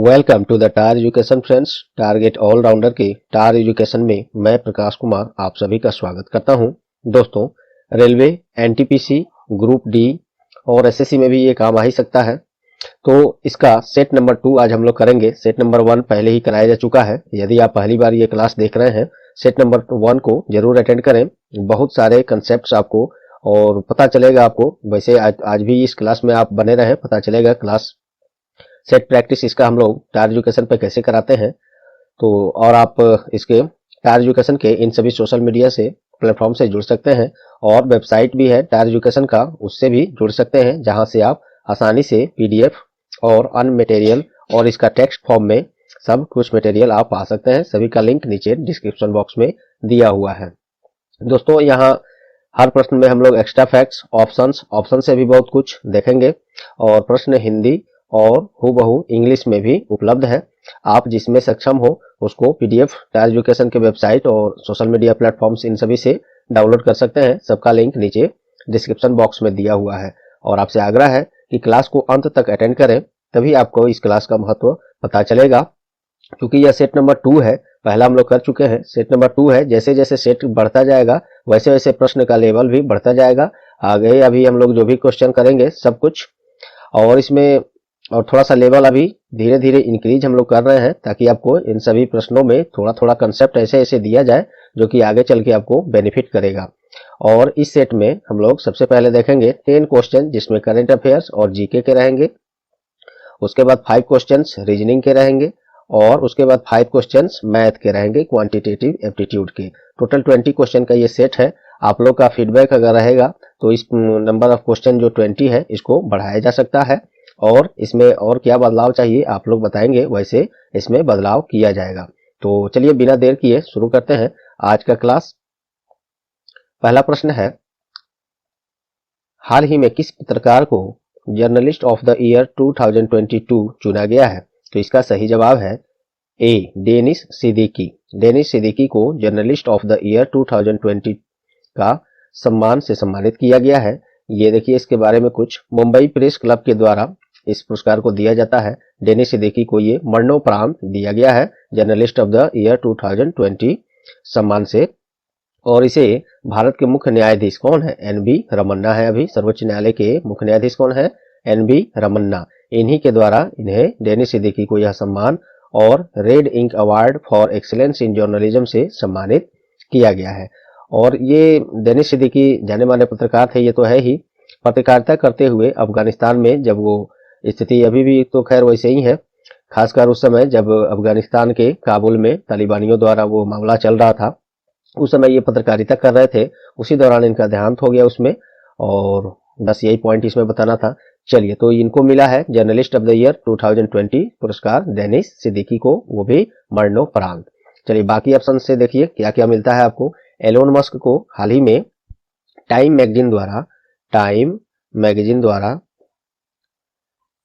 Welcome to the Tar education friends. Target allrounder के Tar education में मैं प्रकाश कुमार आप सभी का स्वागत करता हूं। दोस्तों, रेलवे, एनटीपीसी, ग्रुप डी और एसएससी में भी ये काम आ ही सकता है। तो इसका सेट नंबर 2 आज हम लोग करेंगे। सेट नंबर 1 पहले ही कराया जा चुका है। यदि आप पहली बार ये क्लास देख रहे हैं, सेट नंबर 1 को जरूर अटेंड करें। बहुत सारे कंसेप्ट आपको और पता चलेगा आपको। वैसे आज भी इस क्लास में आप बने रहें, पता चलेगा क्लास सेट प्रैक्टिस इसका हम लोग टार एजुकेशन पे कैसे कराते हैं। तो और आप इसके टार एजुकेशन के इन सभी सोशल मीडिया से प्लेटफॉर्म से जुड़ सकते हैं और वेबसाइट भी है टार एजुकेशन का, उससे भी जुड़ सकते हैं, जहां से आप आसानी से पीडीएफ और अन्य मटेरियल और इसका टेक्स्ट फॉर्म में सब कुछ मटेरियल आप पा सकते हैं। सभी का लिंक नीचे डिस्क्रिप्शन बॉक्स में दिया हुआ है। दोस्तों, यहाँ हर प्रश्न में हम लोग एक्स्ट्रा फैक्ट्स, ऑप्शन से भी बहुत कुछ देखेंगे और प्रश्न हिंदी और हूबहू इंग्लिश में भी उपलब्ध है। आप जिसमें सक्षम हो उसको पीडीएफ टार एजुकेशन के वेबसाइट और सोशल मीडिया प्लेटफॉर्म्स इन सभी से डाउनलोड कर सकते हैं। सबका लिंक नीचे डिस्क्रिप्शन बॉक्स में दिया हुआ है। और आपसे आग्रह है कि क्लास को अंत तक अटेंड करें, तभी आपको इस क्लास का महत्व पता चलेगा। क्योंकि यह सेट नंबर 2 है, पहला हम लोग कर चुके हैं, सेट नंबर 2 है। जैसे जैसे सेट बढ़ता जाएगा वैसे वैसे प्रश्न का लेवल भी बढ़ता जाएगा। आगे अभी हम लोग जो भी क्वेश्चन करेंगे सब कुछ और इसमें और थोड़ा सा लेवल अभी धीरे धीरे इंक्रीज हम लोग कर रहे हैं, ताकि आपको इन सभी प्रश्नों में थोड़ा थोड़ा कंसेप्ट ऐसे ऐसे दिया जाए जो कि आगे चल के आपको बेनिफिट करेगा। और इस सेट में हम लोग सबसे पहले देखेंगे 10 क्वेश्चन, जिसमें करंट अफेयर्स और जीके के रहेंगे। उसके बाद 5 क्वेश्चंस रीजनिंग के रहेंगे और उसके बाद 5 क्वेश्चंस मैथ के रहेंगे, क्वांटिटेटिव एप्टीट्यूड के। टोटल 20 क्वेश्चन का ये सेट है। आप लोग का फीडबैक अगर रहेगा तो इस नंबर ऑफ क्वेश्चन जो 20 है इसको बढ़ाया जा सकता है और इसमें और क्या बदलाव चाहिए आप लोग बताएंगे, वैसे इसमें बदलाव किया जाएगा। तो चलिए बिना देर किए शुरू करते हैं आज का क्लास। पहला प्रश्न है, हाल ही में किस पत्रकार को जर्नलिस्ट ऑफ द ईयर 2022 चुना गया है? तो इसका सही जवाब है ए, डेनिस सिद्दीकी। डेनिस सिद्दीकी को जर्नलिस्ट ऑफ द ईयर 2020 का सम्मान से सम्मानित किया गया है। ये देखिए, इसके बारे में कुछ मुंबई प्रेस क्लब के द्वारा इस पुरस्कार को दिया जाता है। डेनिस सिद्दीकी को ये मरणोपरांत दिया गया है जर्नलिस्ट ऑफ द ईयर 2020 सम्मान से। और इसे भारत के मुख्य न्यायाधीश कौन है? एनबी रमन्ना है। अभी सर्वोच्च न्यायालय के मुख्य न्यायाधीश कौन है? एनबी रमन्ना। इन्हीं के द्वारा इन्हें डेनिस सिद्दीकी को यह सम्मान और Red Ink Award for excellence in journalism से सम्मानित किया गया है। और ये डेनिस सिद्दीकी जाने माने पत्रकार थे, ये तो है ही। पत्रकारिता करते हुए अफगानिस्तान में जब वो स्थिति अभी भी तो खैर वैसे ही है, खासकर उस समय जब अफगानिस्तान के काबुल में तालिबानियों द्वारा वो मामला चल रहा था, उस समय ये पत्रकारिता कर रहे थे। उसी दौरान इनका देहांत हो गया उसमें, और बस यही पॉइंट इसमें बताना था। चलिए, तो इनको मिला है जर्नलिस्ट ऑफ द ईयर 2020 पुरस्कार डेनिस सिद्दीकी को, वो भी मरणोपरांत। चलिए बाकी ऑप्शन से देखिए क्या क्या मिलता है आपको। एलोन मस्क को हाल ही में टाइम मैगजीन द्वारा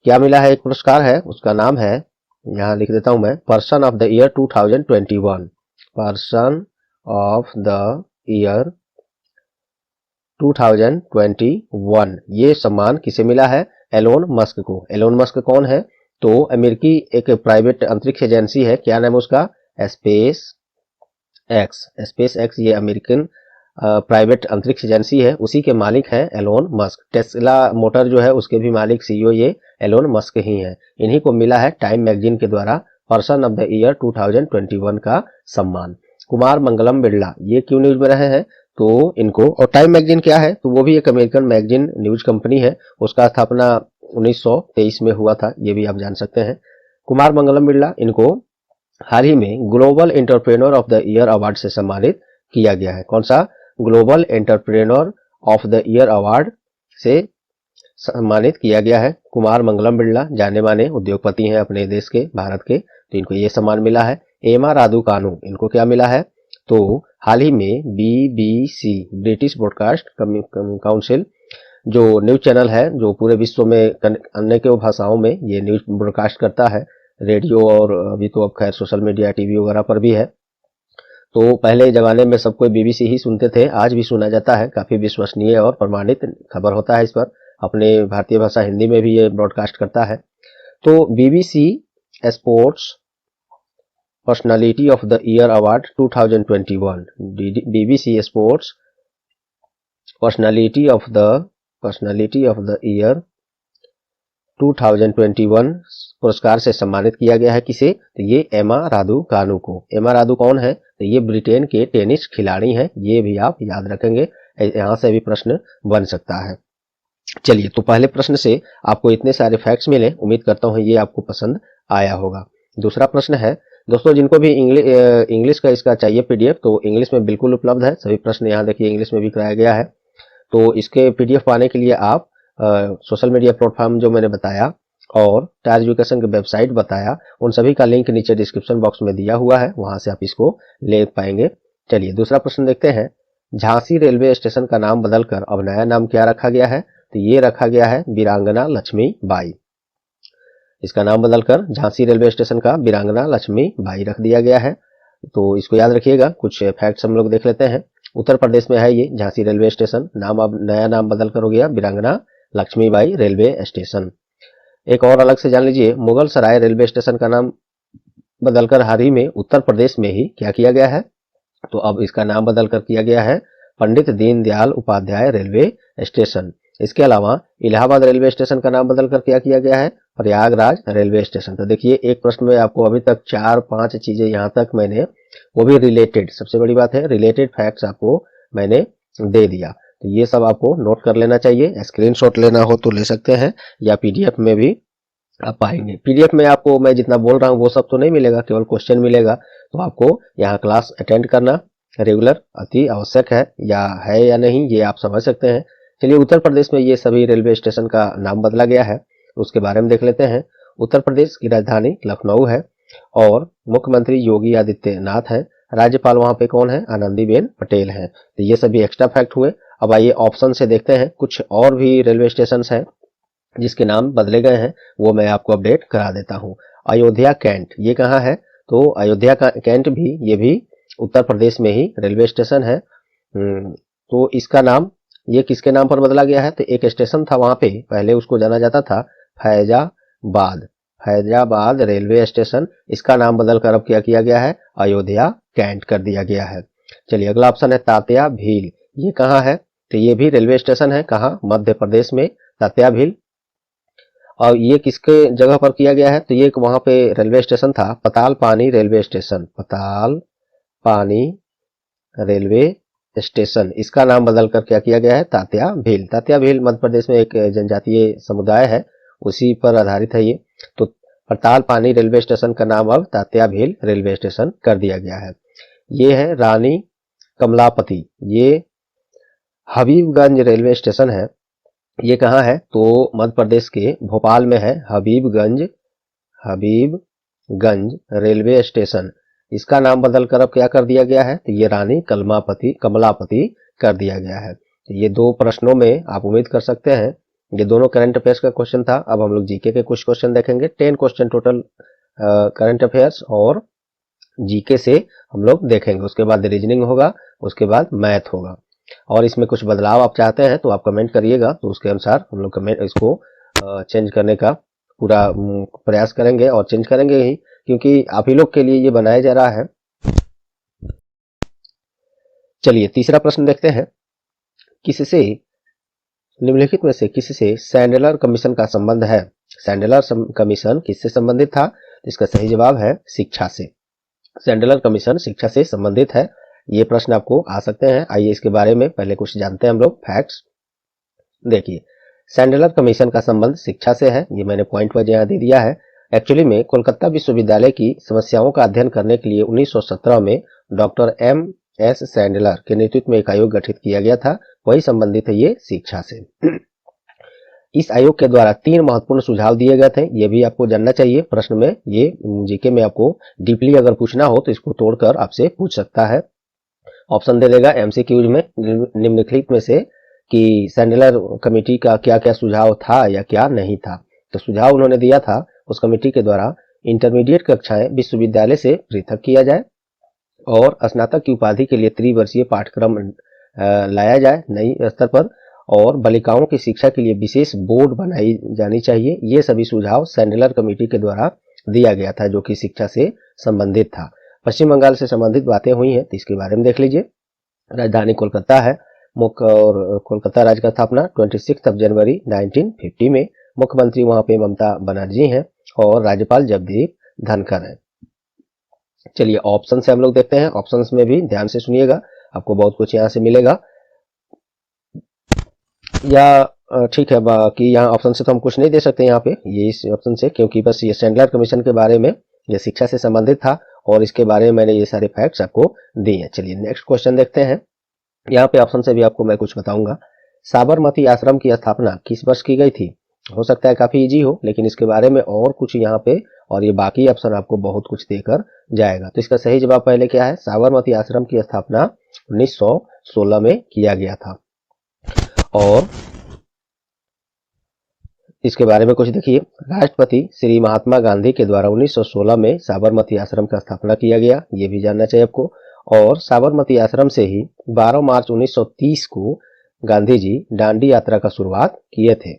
क्या मिला है? एक पुरस्कार है, उसका नाम है, यहां लिख देता हूं मैं, person of the year 2021। Person of the year 2021 ये सम्मान किसे मिला है? एलोन मस्क को। एलोन मस्क कौन है? तो अमेरिकी एक प्राइवेट अंतरिक्ष एजेंसी है, क्या नाम है उसका? Space x. ये अमेरिकन प्राइवेट अंतरिक्ष एजेंसी है, उसी के मालिक हैं एलोन मस्क। टेस्ला मोटर जो है उसके भी मालिक सीईओ ये एलोन मस्क ही हैं। इन्हीं को मिला है टाइम मैगजीन के द्वारा पर्सन ऑफ द ईयर 2021 का सम्मान। कुमार मंगलम बिरला ये क्यों न्यूज में रहे हैं? तो इनको, और टाइम मैगजीन क्या है? तो वो भी एक अमेरिकन मैगजीन न्यूज कंपनी है, उसका स्थापना 1923 में हुआ था, ये भी आप जान सकते हैं। कुमार मंगलम बिरला, इनको हाल ही में global entrepreneur of the year award से सम्मानित किया गया है। कौन सा? Global entrepreneur of the year award से सम्मानित किया गया है। कुमार मंगलम बिरला जाने माने उद्योगपति हैं अपने देश के, भारत के, तो इनको ये सम्मान मिला है। एमा रादुकानु, इनको क्या मिला है? तो हाल ही में बीबीसी ब्रिटिश ब्रॉडकास्ट काउंसिल जो न्यूज चैनल है, जो पूरे विश्व में अन्य के भाषाओं में ये न्यूज ब्रॉडकास्ट करता है, रेडियो और अभी तो अब खैर सोशल मीडिया टीवी वगैरह पर भी है। तो पहले जमाने में सब कोई बीबीसी ही सुनते थे, आज भी सुना जाता है, काफी विश्वसनीय और प्रमाणित खबर होता है इस पर। अपने भारतीय भाषा हिंदी में भी ये ब्रॉडकास्ट करता है। तो BBC sports personality of the year award 2021, BBC sports personality of the year 2021 पुरस्कार से सम्मानित किया गया है। किसे? तो ये एमा रादुकानु को। एमा रादु कौन है? तो ये ब्रिटेन के टेनिस खिलाड़ी हैं। ये भी आप याद रखेंगे, यहां से भी प्रश्न बन सकता है। चलिए, तो पहले प्रश्न से आपको इतने सारे फैक्ट्स मिले, उम्मीद करता हूं ये आपको पसंद आया होगा। दूसरा प्रश्न है दोस्तों, जिनको भी इंग्लिश का इसका चाहिए पीडीएफ, तो इंग्लिश में बिल्कुल उपलब्ध है। सभी प्रश्न यहाँ देखिए इंग्लिश में भी कराया गया है। तो इसके पीडीएफ पाने के लिए आप सोशल मीडिया प्लेटफॉर्म जो मैंने बताया और टायर एजुकेशन की वेबसाइट बताया, उन सभी का लिंक नीचे डिस्क्रिप्शन बॉक्स में दिया हुआ है, वहां से आप इसको ले पाएंगे। चलिए, दूसरा प्रश्न देखते हैं। झांसी रेलवे स्टेशन का नाम बदलकर अब नया नाम क्या रखा गया है? तो ये रखा गया है वीरांगना लक्ष्मीबाई। इसका नाम बदलकर झांसी रेलवे स्टेशन का वीरांगना लक्ष्मीबाई रख दिया गया है। तो इसको याद रखिएगा। कुछ फैक्ट्स हम लोग देख लेते हैं। उत्तर प्रदेश में है ये झांसी रेलवे स्टेशन। नाम अब नया नाम बदलकर हो गया वीरांगना लक्ष्मीबाई रेलवे स्टेशन। एक और अलग से जान लीजिए, मुगल सराय रेलवे स्टेशन का नाम बदलकर हाल ही में उत्तर प्रदेश में ही क्या किया गया है? तो अब इसका नाम बदलकर किया गया है पंडित दीनदयाल उपाध्याय रेलवे स्टेशन। इसके अलावा इलाहाबाद रेलवे स्टेशन का नाम बदलकर क्या किया गया है? Prayagraj railway station. तो देखिए, एक प्रश्न में आपको अभी तक 4-5 चीजें यहां तक मैंने, वो भी रिलेटेड, सबसे बड़ी बात है रिलेटेड फैक्ट्स आपको मैंने दे दिया। तो ये सब आपको नोट कर लेना चाहिए। स्क्रीनशॉट लेना हो तो ले सकते हैं, या पीडीएफ में भी आप पाएंगे। पीडीएफ में आपको मैं जितना बोल रहा हूं वो सब तो नहीं मिलेगा, केवल क्वेश्चन मिलेगा। तो आपको यहाँ क्लास अटेंड करना रेगुलर अति आवश्यक है या नहीं, ये आप समझ सकते हैं। चलिए, उत्तर प्रदेश में ये सभी रेलवे स्टेशन का नाम बदला गया है, उसके बारे में देख लेते हैं। उत्तर प्रदेश की राजधानी लखनऊ है और मुख्यमंत्री योगी आदित्यनाथ है। राज्यपाल वहां पे कौन है? आनंदीबेन पटेल है। तो ये सभी एक्स्ट्रा फैक्ट हुए। अब आइए ऑप्शन से देखते हैं। कुछ और भी रेलवे स्टेशन हैं जिसके नाम बदले गए हैं, वो मैं आपको अपडेट करा देता हूं। अयोध्या कैंट, ये कहाँ है? तो अयोध्या का कैंट भी, ये भी उत्तर प्रदेश में ही रेलवे स्टेशन है। तो इसका नाम, ये किसके नाम पर बदला गया है? तो एक स्टेशन था वहां पे, पहले उसको जाना जाता था फैजाबाद रेलवे स्टेशन। इसका नाम बदलकर अब क्या किया गया है? अयोध्या कैंट कर दिया गया है। चलिए, अगला ऑप्शन है तात्या भील। ये कहाँ है? तो ये भी रेलवे स्टेशन है। कहाँ? मध्य प्रदेश में तात्या भील। और ये किसके जगह पर किया गया है? तो ये वहां पे रेलवे स्टेशन था पताल पानी रेलवे स्टेशन। पताल पानी रेलवे स्टेशन, इसका नाम बदलकर क्या किया गया है? तात्या भील। तात्या भील मध्य प्रदेश में एक जनजातीय समुदाय है, उसी पर आधारित है ये। तो पताल पानी रेलवे स्टेशन का नाम अब तात्या भील रेलवे स्टेशन कर दिया गया है। ये है रानी कमलापति, ये हबीबगंज रेलवे स्टेशन है। ये कहाँ है? तो मध्य प्रदेश के भोपाल में है हबीबगंज रेलवे स्टेशन। इसका नाम बदलकर अब क्या कर दिया गया है? तो ये रानी कमलापति कर दिया गया है। तो ये दो प्रश्नों में आप उम्मीद कर सकते हैं, ये दोनों करंट अफेयर्स का क्वेश्चन था। अब हम लोग जीके के कुछ क्वेश्चन देखेंगे। 10 क्वेश्चन टोटल करंट अफेयर्स और जीके से हम लोग देखेंगे। उसके बाद रीजनिंग होगा, उसके बाद मैथ होगा। और इसमें कुछ बदलाव आप चाहते हैं तो आप कमेंट करिएगा, तो उसके अनुसार हम लोग कमेंट इसको चेंज करने का पूरा प्रयास करेंगे, और चेंज करेंगे ही, क्योंकि आप ही लोग के लिए ये बनाया जा रहा है। चलिए, तीसरा प्रश्न देखते हैं। किससे, निम्नलिखित में से किससे सैंडलर कमीशन का संबंध है? सैंडलर कमीशन किससे संबंधित था? इसका सही जवाब है शिक्षा से। सैंडलर कमीशन शिक्षा से संबंधित है। ये प्रश्न आपको आ सकते हैं। आइए इसके बारे में पहले कुछ जानते हैं हम लोग फैक्ट्स। देखिए, सैंडलर कमीशन का संबंध शिक्षा से है, ये मैंने पॉइंट वाइज यहाँ दे दिया है। एक्चुअली में कोलकाता विश्वविद्यालय की समस्याओं का अध्ययन करने के लिए 1917 में डॉक्टर M.S. सैंडलर के नेतृत्व में एक आयोग गठित किया गया था, वही संबंधित है ये शिक्षा से। इस आयोग के द्वारा 3 महत्वपूर्ण सुझाव दिए गए थे, ये भी आपको जानना चाहिए। प्रश्न में ये जीके में आपको डीपली अगर पूछना हो तो इसको तोड़कर आपसे पूछ सकता है। ऑप्शन दे देगा एमसीक्यूज में निम्नलिखित में से कि सैंडलर कमेटी का क्या क्या सुझाव था या क्या नहीं था। तो सुझाव उन्होंने दिया था उस कमेटी के द्वारा, इंटरमीडिएट कक्षाएं विश्वविद्यालय से पृथक किया जाए और स्नातक की उपाधि के लिए त्रिवर्षीय पाठ्यक्रम लाया जाए नई स्तर पर, और बालिकाओं की शिक्षा के लिए विशेष बोर्ड बनाई जानी चाहिए। ये सभी सुझाव सैंडलर कमेटी के द्वारा दिया गया था जो कि शिक्षा से संबंधित था। पश्चिम बंगाल से संबंधित बातें हुई हैं तो इसके बारे में देख लीजिए। राजधानी कोलकाता है, मुख्य और कोलकाता राज्य का स्थापना 26 जनवरी 1950 में। मुख्यमंत्री वहां पे ममता बनर्जी हैं और राज्यपाल जगदीप धनखड़ हैं। चलिए ऑप्शन से हम लोग देखते हैं। ऑप्शंस में भी ध्यान से सुनिएगा, आपको बहुत कुछ यहाँ से मिलेगा। या ठीक है, बाकी यहाँ ऑप्शन से तो हम कुछ नहीं दे सकते यहाँ पे, ये इस ऑप्शन से, क्योंकि बस ये सैंडलर कमीशन के बारे में, ये शिक्षा से संबंधित था और इसके बारे में मैंने ये सारे फैक्ट्स आपको दिए हैं। चलिए नेक्स्ट क्वेश्चन देखते हैं। यहाँ पे ऑप्शन से भी आपको मैं कुछ बताऊंगा। साबरमती आश्रम की स्थापना किस वर्ष की गई थी? हो सकता है काफी इजी हो, लेकिन इसके बारे में और कुछ यहाँ पे, और ये बाकी ऑप्शन आपको बहुत कुछ देकर जाएगा। तो इसका सही जवाब पहले क्या है? साबरमती आश्रम की स्थापना 1916 में किया गया था। और इसके बारे में कुछ देखिए। राष्ट्रपति श्री महात्मा गांधी के द्वारा 1916 में साबरमती आश्रम का स्थापना किया गया, ये भी जानना चाहिए आपको। और साबरमती आश्रम से ही 12 मार्च 1930 को गांधी जी दांडी यात्रा का शुरुआत किए थे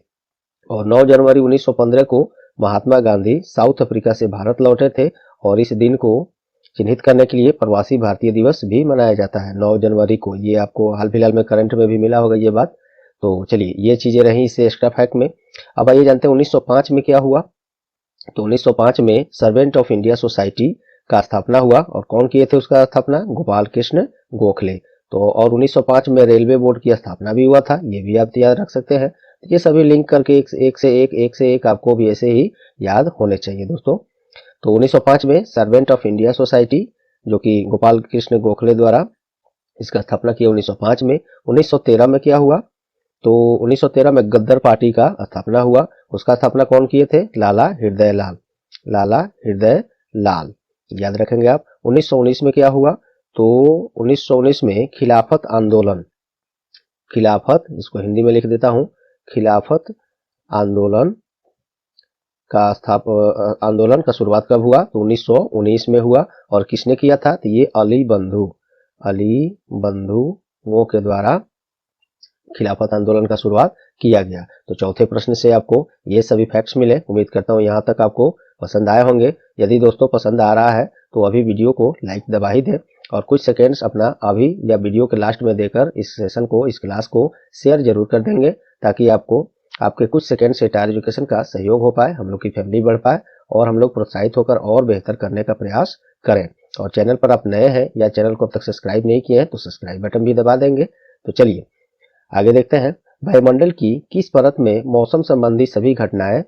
और 9 जनवरी 1915 को महात्मा गांधी साउथ अफ्रीका से भारत लौटे थे और इस दिन को चिन्हित करने के लिए प्रवासी भारतीय दिवस भी मनाया जाता है 9 जनवरी को। ये आपको हाल फिलहाल में करंट में भी मिला होगा ये बात। तो चलिए ये चीजें रही इस एक्स्ट्रा फैक्ट में। अब आइए जानते हैं 1905 में क्या हुआ। तो 1905 में सर्वेंट ऑफ इंडिया सोसाइटी का स्थापना हुआ और कौन किए थे उसका स्थापना? गोपाल कृष्ण गोखले। तो और 1905 में रेलवे बोर्ड की स्थापना भी हुआ था, ये भी आप याद रख सकते हैं। ये सभी लिंक करके एक से एक आपको भी ऐसे ही याद होने चाहिए दोस्तों। तो 1905 में सर्वेंट ऑफ इंडिया सोसाइटी, जो कि गोपाल कृष्ण गोखले द्वारा इसका स्थापना किया 1905 में। 1913 में क्या हुआ? तो 1913 में गद्दर पार्टी का स्थापना हुआ, उसका स्थापना कौन किए थे? लाला हृदय लाल। लाला हृदय लाल याद रखेंगे आप। 1919 में क्या हुआ? तो 1919 में खिलाफत आंदोलन, खिलाफत, इसको हिंदी में लिख देता हूं, खिलाफत आंदोलन का आंदोलन का शुरुआत कब हुआ? तो 1919 में हुआ और किसने किया था? तो ये अली बंधुओं के द्वारा खिलाफत आंदोलन का शुरुआत किया गया। तो चौथे प्रश्न से आपको ये सभी फैक्ट्स मिले। उम्मीद करता हूं यहां तक आपको पसंद आए होंगे। यदि दोस्तों पसंद आ रहा है तो अभी वीडियो को लाइक दबा ही दें और कुछ सेकेंड्स अपना अभी या वीडियो के लास्ट में देकर इस सेशन को, इस क्लास को शेयर जरूर कर देंगे, ताकि आपको आपके कुछ सेकेंड से टायर एजुकेशन का सहयोग हो पाए, हम लोग की फैमिली बढ़ पाए और हम लोग प्रोत्साहित होकर और बेहतर करने का प्रयास करें। और चैनल पर आप नए हैं या चैनल को अब तक सब्सक्राइब नहीं किए हैं तो सब्सक्राइब बटन भी दबा देंगे। तो चलिए आगे देखते हैं। वायुमंडल की किस परत में मौसम संबंधी सभी घटनाएं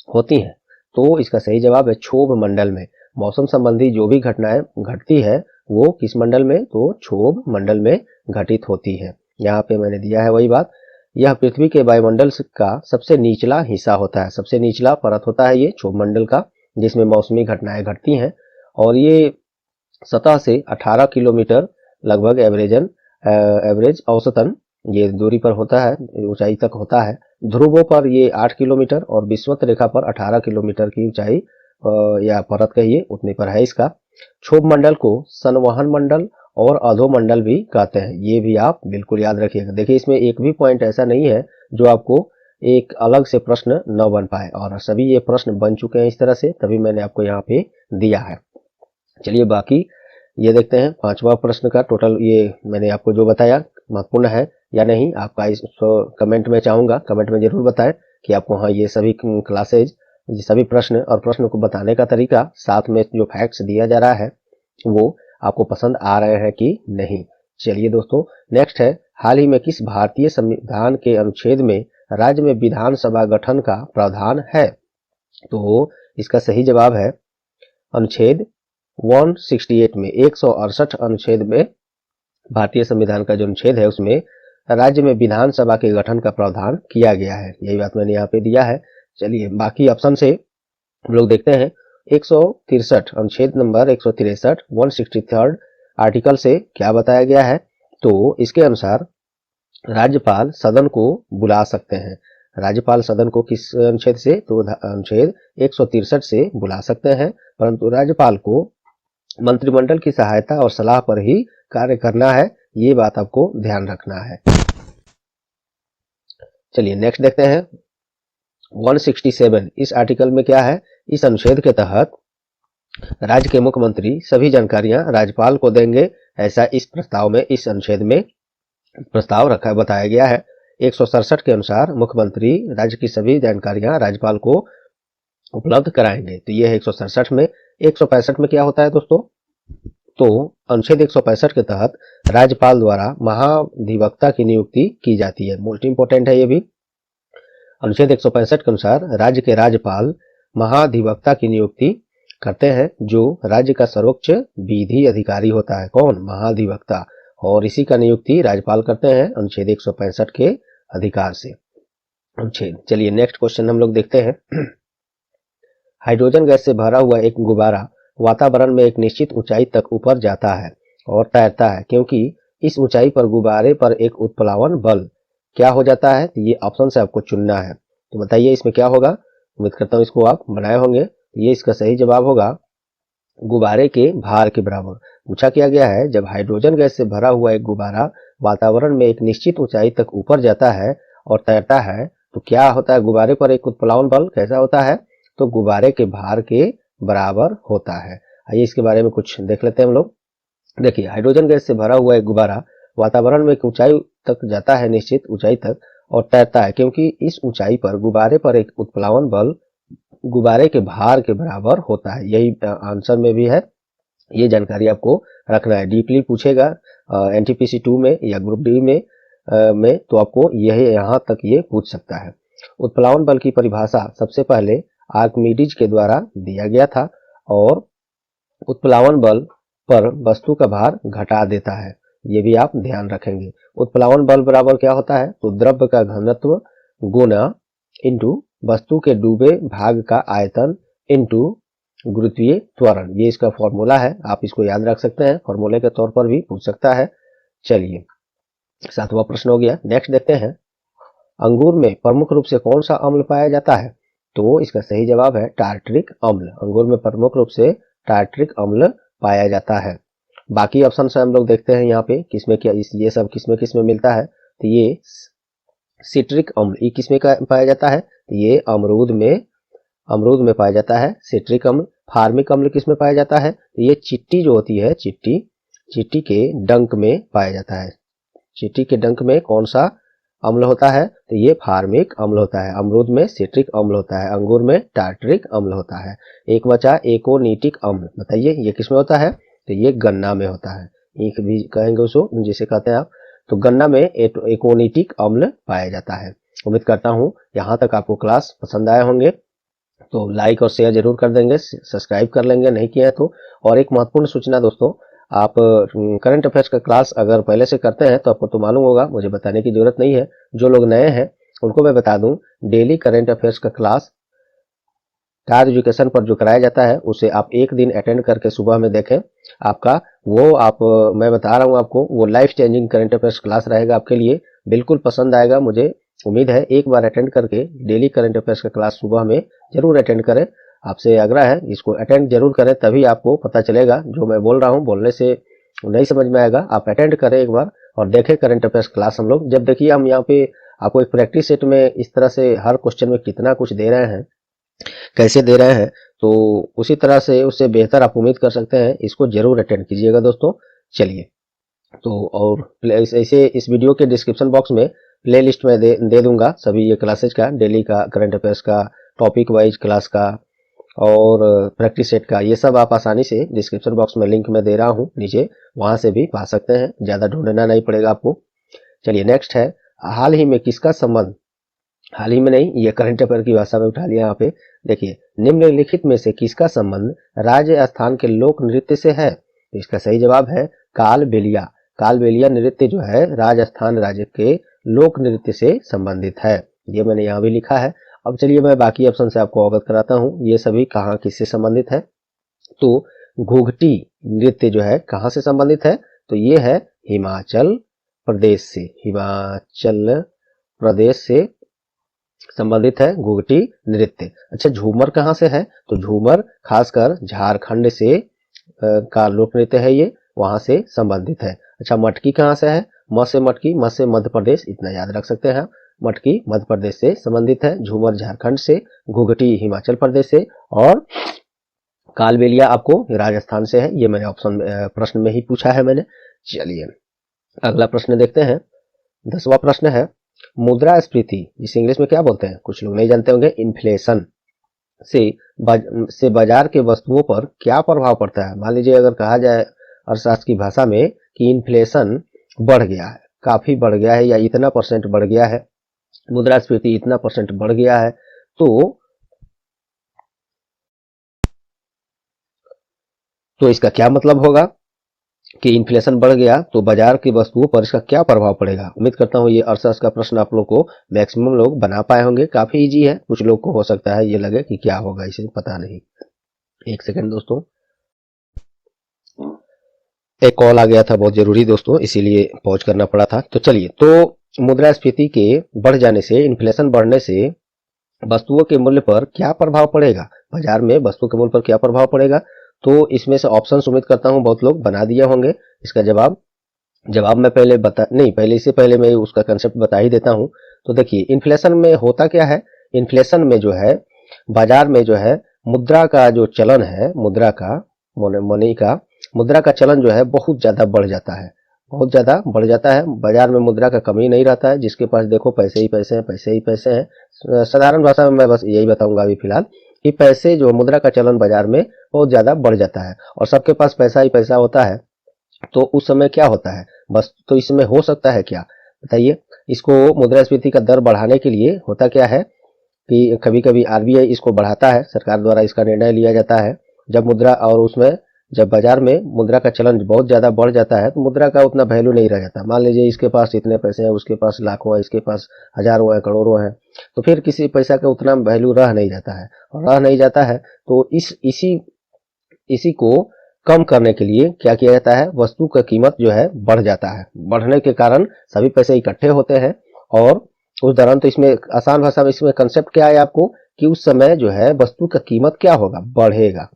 होती हैं? तो इसका सही जवाब है क्षोभ मंडल में। मौसम संबंधी जो भी घटनाएं घटती है वो किस मंडल में? तो क्षोभ मंडल में घटित होती है। यहाँ पे मैंने दिया है वही बात। यह पृथ्वी के वायुमंडल का सबसे निचला हिस्सा होता है, सबसे निचला परत होता है ये क्षोभ मंडल का, जिसमें मौसमी घटनाएं घटती हैं और ये सतह से 18 किलोमीटर लगभग एवरेज औसतन ये दूरी पर होता है, ऊंचाई तक होता है। ध्रुवों पर ये 8 किलोमीटर और विषुवत रेखा पर 18 किलोमीटर की ऊंचाई या परत कहिए उतने पर है इसका। क्षोभ मंडल को संवहन मंडल और अधोमंडल भी कहते हैं, ये भी आप बिल्कुल याद रखिएगा। देखिए इसमें एक भी पॉइंट ऐसा नहीं है जो आपको एक अलग से प्रश्न न बन पाए और सभी ये प्रश्न बन चुके हैं इस तरह से, तभी मैंने आपको यहाँ पे दिया है। चलिए बाकी ये देखते हैं 5वां प्रश्न का टोटल, ये मैंने आपको जो बताया महत्वपूर्ण है या नहीं, आपका इस कमेंट में चाहूंगा, कमेंट में जरूर बताएं कि आपको हाँ ये सभी क्लासेज, ये सभी प्रश्न और प्रश्न को बताने का तरीका, साथ में जो फैक्ट्स दिया जा रहा है वो आपको पसंद आ रहे हैं कि नहीं। चलिए दोस्तों नेक्स्ट है, हाल ही में किस भारतीय संविधान के अनुच्छेद में राज्य में विधानसभा गठन का प्रावधान है? तो इसका सही जवाब है अनुच्छेद 168 में, 168 अनुच्छेद में, भारतीय संविधान का जो अनुच्छेद है उसमें राज्य में विधानसभा के गठन का प्रावधान किया गया है, यही बात मैंने यहाँ पे दिया है। चलिए बाकी ऑप्शन से हम लोग देखते हैं। 163 अनुच्छेद नंबर 163 163 आर्टिकल से क्या बताया गया है? तो इसके अनुसार राज्यपाल सदन को बुला सकते हैं। राज्यपाल सदन को किस अनुच्छेद से? तो अनुच्छेद 163 से बुला सकते हैं, परंतु राज्यपाल को मंत्रिमंडल की सहायता और सलाह पर ही कार्य करना है, ये बात आपको ध्यान रखना है। चलिए नेक्स्ट देखते हैं 167। इस आर्टिकल में क्या है इस अनुच्छेद के तहत राज्य के मुख्यमंत्री सभी जानकारियां राज्यपाल को देंगे, ऐसा इस प्रस्ताव में, इस अनुच्छेद में प्रस्ताव रखा बताया गया है। 167 के अनुसार मुख्यमंत्री राज्य की सभी जानकारियां राज्यपाल को उपलब्ध कराएंगे। तो ये है 167 में। 165 में क्या होता है दोस्तों? तो अनुच्छेद 165 के तहत राज्यपाल द्वारा महाधिवक्ता की नियुक्ति की जाती है। मोस्ट इंपोर्टेंट है ये भी। अनुच्छेद 165 के अनुसार राज्य के राज्यपाल महाधिवक्ता की नियुक्ति करते हैं, जो राज्य का सर्वोच्च विधि अधिकारी होता है। कौन? महाधिवक्ता। और इसी का नियुक्ति राज्यपाल करते हैं अनुच्छेद 165 के अधिकार से। अनुच्छेद, चलिए नेक्स्ट क्वेश्चन हम लोग देखते हैं। हाइड्रोजन गैस से भरा हुआ एक गुब्बारा वातावरण में एक निश्चित ऊंचाई तक ऊपर जाता है और तैरता है, क्योंकि इस ऊंचाई पर गुब्बारे पर एक उत्प्लावन बल क्या हो जाता है? ये ऑप्शन से आपको चुनना है। तो बताइए इसमें क्या होगा? उम्मीद करता हूँ इसको आप बनाए होंगे। ये इसका सही जवाब होगा गुब्बारे के भार के बराबर। पूछा किया गया है, जब हाइड्रोजन गैस से भरा हुआ एक गुब्बारा वातावरण में एक निश्चित ऊंचाई तक ऊपर जाता है और तैरता है तो क्या होता है? गुब्बारे पर एक उत्प्लावन बल कैसा होता है? तो गुब्बारे के भार के बराबर होता है। आइए इसके बारे में कुछ देख लेते हैं हम लोग। देखिए, हाइड्रोजन गैस से भरा हुआ एक गुब्बारा वातावरण में एक ऊंचाई तक जाता है, निश्चित ऊंचाई तक, और तैरता है, क्योंकि इस ऊंचाई पर गुब्बारे पर एक उत्प्लावन बल गुब्बारे के भार के बराबर होता है। यही आंसर में भी है। ये जानकारी आपको रखना है। डीपली पूछेगा एनटीपीसी 2 में या ग्रुप डी में तो आपको यही यहाँ तक ये पूछ सकता है। उत्प्लावन बल की परिभाषा सबसे पहले आर्किमिडीज के द्वारा दिया गया था और उत्प्लावन बल पर वस्तु का भार घटा देता है। ये भी आप ध्यान रखेंगे। उत्प्लावन बल बराबर क्या होता है? तो द्रव्य का घनत्व गुना इंटू वस्तु के डूबे भाग का आयतन इंटू गुरुत्वीय त्वरण। ये इसका फॉर्मूला है, आप इसको याद रख सकते हैं। फॉर्मूले के तौर पर भी पूछ सकता है। चलिए, 7वां प्रश्न हो गया। नेक्स्ट देखते हैं। अंगूर में प्रमुख रूप से कौन सा अम्ल पाया जाता है? तो इसका सही जवाब है टार्टरिक अम्ल। अंगूर में प्रमुख रूप से टार्टरिक अम्ल पाया जाता है। बाकी ऑप्शन से हम लोग देखते हैं यहाँ पे किसमें क्या, ये सब किसमें किसमें मिलता है। तो ये सिट्रिक अम्ल, ये किसमें पाया जाता है? ये अमरूद में पाया जाता है सिट्रिक अम्ल। फार्मिक अम्ल किसमें पाया जाता है? तो ये चिट्टी जो होती है, चिट्टी के डंक में पाया जाता है। चिट्टी के डंक में कौन सा अम्ल होता है? तो ये फार्मिक अम्ल होता है। अमरूद में सिट्रिक अम्ल होता है, अंगूर में टार्टरिक अम्ल होता है। एक बचा एकोनिटिक अम्ल। बताइए ये किसमें होता है? तो ये गन्ना में होता है। एक भी कहेंगे उसको, जिसे कहते हैं आप। तो गन्ना में एकोनिटिक अम्ल पाया जाता है। उम्मीद करता हूँ यहाँ तक आपको क्लास पसंद आए होंगे। तो लाइक और शेयर जरूर कर देंगे, सब्सक्राइब कर लेंगे नहीं किया है तो। और एक महत्वपूर्ण सूचना दोस्तों, आप करंट अफेयर्स का क्लास अगर पहले से करते हैं तो आपको तो मालूम होगा, मुझे बताने की जरूरत नहीं है। जो लोग नए हैं उनको मैं बता दूं, डेली करंट अफेयर्स का क्लास टार एजुकेशन पर जो कराया जाता है उसे आप एक दिन अटेंड करके सुबह में देखें। आपका मैं बता रहा हूं आपको, वो life changing current affairs class रहेगा आपके लिए। बिल्कुल पसंद आएगा, मुझे उम्मीद है। एक बार अटेंड करके डेली करंट अफेयर्स का क्लास सुबह में जरूर अटेंड करें। आपसे आग्रह है, इसको अटेंड जरूर करें, तभी आपको पता चलेगा जो मैं बोल रहा हूँ। बोलने से नहीं समझ में आएगा। आप अटेंड करें एक बार और देखें करंट अफेयर्स क्लास हम लोग। जब देखिए हम यहाँ पे आपको एक प्रैक्टिस सेट में इस तरह से हर क्वेश्चन में कितना कुछ दे रहे हैं, कैसे दे रहे हैं, तो उसी तरह से उससे बेहतर आप उम्मीद कर सकते हैं। इसको जरूर अटेंड कीजिएगा दोस्तों। चलिए, तो और ऐसे इस वीडियो के डिस्क्रिप्शन बॉक्स में प्ले लिस्ट में दे दूंगा सभी ये क्लासेज का, डेली का, करंट अफेयर्स का, टॉपिक वाइज क्लास का और प्रैक्टिस सेट का। ये सब आप आसानी से डिस्क्रिप्शन बॉक्स में लिंक में दे रहा हूँ नीचे, वहां से भी पा सकते हैं। ज्यादा ढूंढना नहीं पड़ेगा आपको। चलिए नेक्स्ट है, हाल ही में किसका संबंध, हाल ही में नहीं, ये करंट अफेयर की भाषा में उठा लिया यहाँ पे। देखिए, निम्नलिखित में से किसका संबंध राजस्थान के लोक नृत्य से है? तो इसका सही जवाब है कालबेलिया। कालबेलिया नृत्य जो है राजस्थान राज्य के लोक नृत्य से संबंधित है। ये मैंने यहाँ भी लिखा है। अब चलिए मैं बाकी ऑप्शन से आपको अवगत कराता हूँ ये सभी कहाँ किससे संबंधित है। तो घुघटी नृत्य जो है कहाँ से संबंधित है? तो ये है हिमाचल प्रदेश से, हिमाचल प्रदेश से संबंधित है घुघटी नृत्य। अच्छा, झूमर कहाँ से है? तो झूमर खासकर झारखंड से का लोक नृत्य है, ये वहां से संबंधित है। अच्छा, मटकी कहाँ से है? म से मटकी, म से मध्य प्रदेश, इतना याद रख सकते हैं। मटकी मध्य प्रदेश से संबंधित है, झूमर झारखंड से, घुघटी हिमाचल प्रदेश से और कालबेलिया आपको राजस्थान से है। ये मैंने ऑप्शन प्रश्न में ही पूछा है मैंने। चलिए अगला प्रश्न देखते हैं। 10वां प्रश्न है, मुद्रास्फीति जिसे इंग्लिश में क्या बोलते हैं, कुछ लोग नहीं जानते होंगे। इन्फ्लेशन से बाजार के वस्तुओं पर क्या प्रभाव पड़ता है। मान लीजिए अगर कहा जाए अर्थशास्त्र की भाषा में कि इन्फ्लेशन बढ़ गया है, काफी बढ़ गया है या इतना % बढ़ गया है, मुद्रास्फीति इतना % बढ़ गया है, तो इसका क्या मतलब होगा कि इन्फ्लेशन बढ़ गया तो बाजार की वस्तुओं पर इसका क्या प्रभाव पड़ेगा। उम्मीद करता हूं ये अर्थशास्त्र का प्रश्न आप लोग को मैक्सिमम लोग बना पाए होंगे। काफी इजी है, कुछ लोग को हो सकता है ये लगे कि क्या होगा, इसे पता नहीं। एक सेकंड दोस्तों, एक कॉल आ गया था बहुत जरूरी दोस्तों, इसीलिए पॉज करना पड़ा था। तो चलिए, तो मुद्रास्फीति के बढ़ जाने से, इन्फ्लेशन बढ़ने से वस्तुओं के मूल्य पर क्या प्रभाव पड़ेगा, बाजार में वस्तुओं के मूल्य पर क्या प्रभाव पड़ेगा। तो इसमें से ऑप्शन उम्मीद करता हूं बहुत लोग बना दिए होंगे। इसका जवाब मैं पहले इससे पहले मैं उसका कंसेप्ट बता ही देता हूं। तो देखिए इन्फ्लेशन में होता क्या है, इन्फ्लेशन में जो है बाजार में जो है मुद्रा का जो चलन है, मुद्रा का चलन जो है बहुत ज्यादा बढ़ जाता है, बहुत ज्यादा बढ़ जाता है। बाजार में मुद्रा का कमी नहीं रहता है, जिसके पास देखो पैसे ही पैसे हैं, पैसे ही पैसे हैं। साधारण भाषा में मैं बस यही बताऊंगा अभी फिलहाल कि पैसे जो मुद्रा का चलन बाजार में बहुत ज्यादा बढ़ जाता है और सबके पास पैसा ही पैसा होता है। तो उस समय क्या होता है बस, तो इसमें हो सकता है क्या बताइए। इसको मुद्रास्फीति का दर बढ़ाने के लिए होता क्या है कि कभी कभी आरबीआई इसको बढ़ाता है, सरकार द्वारा इसका निर्णय लिया जाता है। जब बाजार में मुद्रा का चलन बहुत ज्यादा बढ़ जाता है तो मुद्रा का उतना वैल्यू नहीं रह जाता। मान लीजिए इसके पास इतने पैसे हैं, उसके पास लाखों है, इसके पास हजारों है, करोड़ों है, तो फिर किसी पैसा का उतना वैल्यू रह नहीं जाता है। और रह नहीं जाता है तो इसी को कम करने के लिए क्या किया जाता है, वस्तु का कीमत जो है बढ़ जाता है। बढ़ने के कारण सभी पैसे इकट्ठे होते हैं और उस दौरान, तो इसमें आसान भाषा में इसमें कंसेप्ट क्या है आपको कि उस समय जो है वस्तु का कीमत क्या होगा, बढ़ेगा।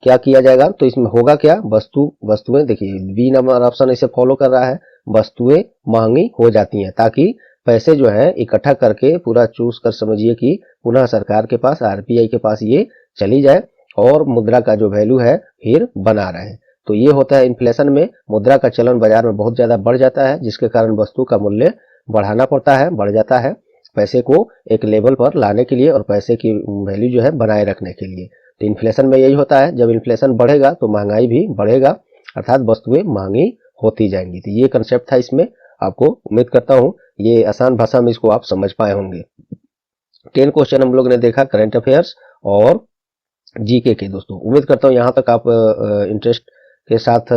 क्या किया जाएगा, तो इसमें होगा क्या, वस्तुएं देखिए बी नंबर ऑप्शन इसे फॉलो कर रहा है, वस्तुएं महंगी हो जाती हैं ताकि पैसे जो है इकट्ठा करके पूरा चूस कर समझिए कि पुनः सरकार के पास, आरबीआई के पास ये चली जाए और मुद्रा का जो वैल्यू है फिर बना रहे। तो ये होता है इन्फ्लेशन में, मुद्रा का चलन बाजार में बहुत ज्यादा बढ़ जाता है जिसके कारण वस्तु का मूल्य बढ़ाना पड़ता है, बढ़ जाता है पैसे को एक लेवल पर लाने के लिए और पैसे की वैल्यू जो है बनाए रखने के लिए। तो इन्फ्लेशन में यही होता है, जब इन्फ्लेशन बढ़ेगा तो महंगाई भी बढ़ेगा, अर्थात वस्तुएं महंगी होती जाएंगी। तो ये कंसेप्ट था इसमें, आपको उम्मीद करता हूं ये आसान भाषा में इसको आप समझ पाए होंगे। 10 क्वेश्चन हम लोग ने देखा करंट अफेयर्स और जीके के दोस्तों। उम्मीद करता हूं यहां तक आप इंटरेस्ट के साथ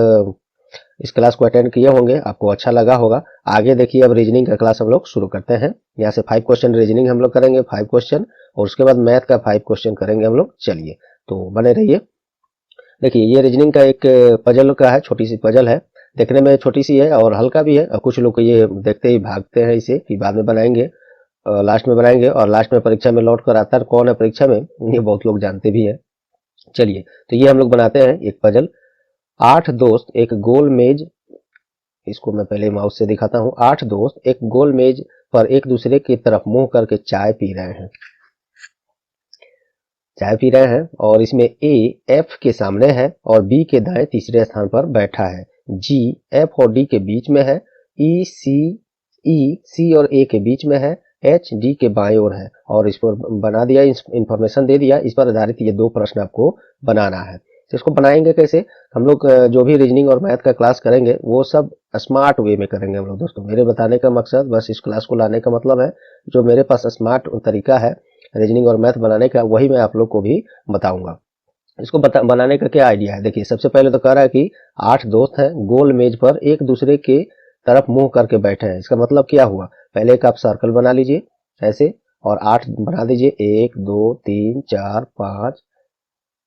इस क्लास को अटेंड किए होंगे, आपको अच्छा लगा होगा। आगे देखिए अब रीजनिंग का क्लास हम लोग शुरू करते हैं। यहाँ से 5 क्वेश्चन रीजनिंग हम लोग करेंगे, 5 क्वेश्चन, और उसके बाद मैथ का 5 क्वेश्चन करेंगे हम लोग। चलिए तो बने रहिए। देखिए ये रीजनिंग का एक पजल का है, छोटी सी पजल है, देखने में छोटी सी है और हल्का भी है। कुछ लोग ये देखते ही भागते हैं इसे कि बाद में बनाएंगे, लास्ट में बनाएंगे, और लास्ट में परीक्षा में लौट कर आता है कौन है परीक्षा में, ये बहुत लोग जानते भी है। चलिए तो ये हम लोग बनाते हैं एक पजल। 8 दोस्त एक गोल मेज, इसको मैं पहले माउस से दिखाता हूं। 8 दोस्त एक गोल मेज पर एक दूसरे की तरफ मुंह करके चाय पी रहे हैं और इसमें ए एफ के सामने है और बी के दाएं तीसरे स्थान पर बैठा है। जी एफ और डी के बीच में है, ई सी और ए के बीच में है, एच डी के बाएं ओर है। और इस पर बना दिया, इंफॉर्मेशन दे दिया। इस पर आधारित ये 2 प्रश्न आपको बनाना है। तो इसको बनाएंगे कैसे, हम लोग जो भी रीजनिंग और मैथ का क्लास करेंगे वो सब स्मार्ट वे में करेंगे हम लोग दोस्तों। मेरे बताने का मकसद, बस इस क्लास को लाने का मतलब है, जो मेरे पास स्मार्ट तरीका है रीजनिंग और मैथ बनाने का, वही मैं आप लोग को भी बताऊंगा। इसको बनाने का क्या आइडिया है, देखिए सबसे पहले तो कह रहा है कि 8 दोस्त हैं, गोल मेज पर एक दूसरे के तरफ मुंह करके बैठे हैं। इसका मतलब क्या हुआ, पहले एक आप सर्कल बना लीजिए ऐसे और 8 बना दीजिए, 1 2 3 4 5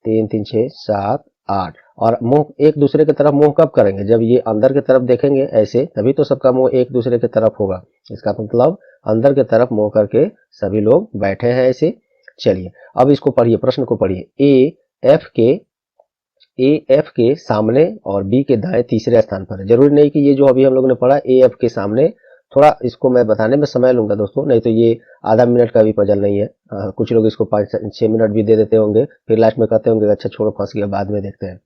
3 3 6 7 8। और मुंह एक दूसरे की तरफ मुंह कब करेंगे, जब ये अंदर की तरफ देखेंगे ऐसे, तभी तो सबका मुंह एक दूसरे की तरफ होगा। इसका मतलब अंदर की तरफ मुंह करके सभी लोग बैठे हैं ऐसे। चलिए अब इसको पढ़िए, प्रश्न को पढ़िए। ए एफ के सामने और बी के दाएं तीसरे स्थान पर है। जरूरी नहीं कि ये जो अभी हम लोग ने पढ़ा ए एफ के सामने थोड़ा इसको मैं बताने में समय लूंगा दोस्तों, नहीं तो ये आधा मिनट का भी पजल नहीं है। कुछ लोग इसको 5-6 मिनट भी दे देते होंगे, फिर लास्ट में कहते होंगे अच्छा छोड़ो फंस गया बाद में देखते हैं।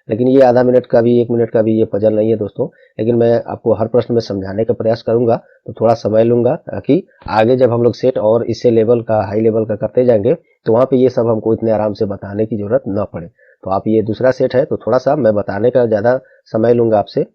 लेकिन ये आधा मिनट का भी 1 मिनट का भी ये पजल नहीं है दोस्तों। लेकिन मैं आपको हर प्रश्न में समझाने का प्रयास करूंगा, तो थोड़ा समय लूंगा, ताकि आगे जब हम लोग सेट और इससे लेवल का हाई लेवल का करते जाएंगे तो वहां पे ये सब हमको इतने आराम से बताने की जरूरत न पड़े। तो आप ये दूसरा सेट है तो थोड़ा सा मैं बताने का ज्यादा समय लूंगा आपसे।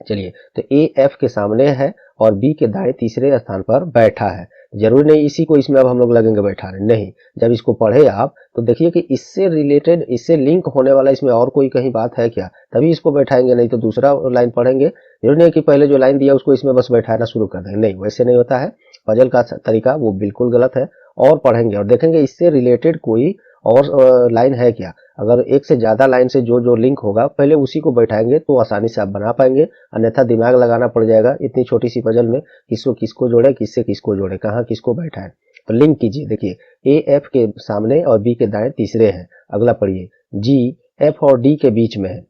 चलिए, तो ए एफ के सामने है और बी के दाएं तीसरे स्थान पर बैठा है। जरूरी नहीं इसी को इसमें अब हम लोग लगेंगे बैठाने, नहीं। जब इसको पढ़े आप तो देखिए कि इससे रिलेटेड, इससे लिंक होने वाला इसमें और कोई कहीं बात है क्या, तभी इसको बैठाएंगे, नहीं तो दूसरा लाइन पढ़ेंगे। जरूरी नहीं कि पहले जो लाइन दिया उसको इसमें बस बैठाना शुरू कर देंगे, नहीं, वैसे नहीं होता है। पजल का तरीका वो बिल्कुल गलत है। और पढ़ेंगे और देखेंगे इससे रिलेटेड कोई और लाइन है क्या। अगर एक से ज्यादा लाइन से जो जो लिंक होगा पहले उसी को बैठाएंगे तो आसानी से आप बना पाएंगे, अन्यथा दिमाग लगाना पड़ जाएगा इतनी छोटी सी पजल में, किसको किसको जोड़े, किससे किसको जोड़े, कहाँ किसको बैठाएं। तो लिंक कीजिए, देखिए ए एफ के सामने और बी के दाएं तीसरे हैं। अगला पढ़िए, जी एफ और डी के बीच में है।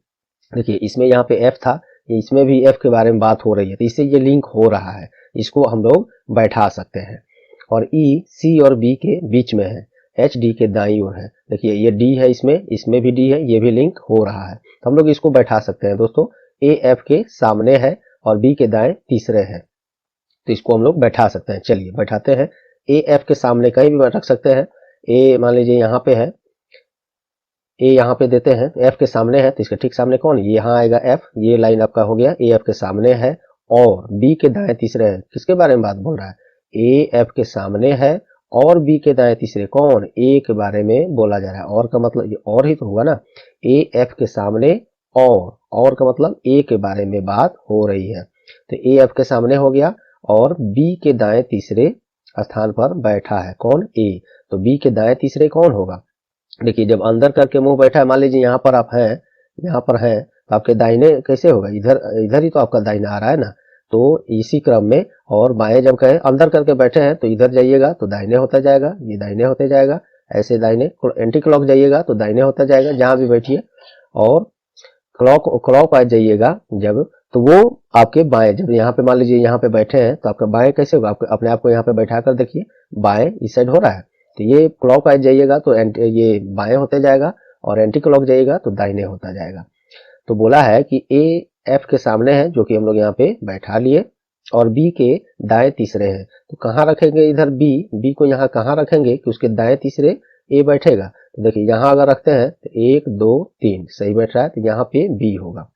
देखिए इसमें यहाँ पे एफ था, इसमें भी एफ के बारे में बात हो रही है, तो इससे ये लिंक हो रहा है, इसको हम लोग बैठा सकते हैं। और ई सी और बी के बीच में है, एच डी के दाईं ओर है। देखिए ये डी है, इसमें भी डी है, ये भी लिंक हो रहा है, तो हम लोग इसको बैठा सकते हैं दोस्तों। ए एफ के सामने है और बी के दाएं तीसरे है, तो इसको हम लोग बैठा सकते हैं। चलिए बैठाते हैं। ए एफ के सामने कहीं भी रख सकते हैं। ए मान लीजिए यहाँ पे है, ए यहाँ पे देते हैं, एफ के सामने है तो इसके ठीक सामने कौन, ये यहाँ आएगा एफ, ये लाइन आपका हो गया, ए एफ के सामने है और बी के दाएं तीसरे है। किसके बारे में बात बोल रहा है, ए एफ के सामने है और बी के दाएं तीसरे कौन, ए के बारे में बोला जा रहा है। और का मतलब ये और ही तो हुआ ना, ए एफ के सामने और का मतलब ए के बारे में बात हो रही है। तो ए एफ के सामने हो गया और बी के दाएं तीसरे स्थान पर बैठा है कौन, ए। तो बी के दाएं तीसरे कौन होगा, देखिए जब अंदर करके मुंह बैठा है, मान लीजिए यहाँ पर आप हैं, यहाँ पर हैं, तो आपके दाहिने कैसे होगा, इधर इधर ही तो आपका दाहिना आ रहा है ना। तो इसी क्रम में और बाएं जब कहे अंदर करके बैठे हैं तो इधर जाइएगा तो दाहिने होता जाएगा, ये दाहिने होते जाएगा, ऐसे दाहिने एंटी क्लॉक जाइएगा तो दाहिने होता जाएगा जहां भी बैठिए। और क्लॉक वाइज जाइएगा जब, तो वो आपके बाएं, जब यहाँ पे मान लीजिए यहाँ पे बैठे हैं तो आपका बाएं कैसे होगा, आपके अपने आप को यहाँ पे बैठा कर देखिए, बाएं इस साइड हो रहा है, तो ये क्लॉक वाइज जाइएगा तो ये बाएं होते जाएगा और एंटी क्लॉक जाइएगा तो दाहिने होता जाएगा। तो बोला है कि ए एफ के सामने है जो कि हम लोग यहाँ पे बैठा लिए और बी के दाएं तीसरे हैं, तो कहाँ रखेंगे इधर बी को यहाँ कहाँ रखेंगे कि उसके दाएं तीसरे ए बैठेगा। तो देखिए यहाँ अगर रखते हैं तो 1 2 3 सही बैठ रहा है, तो यहाँ पे बी होगा,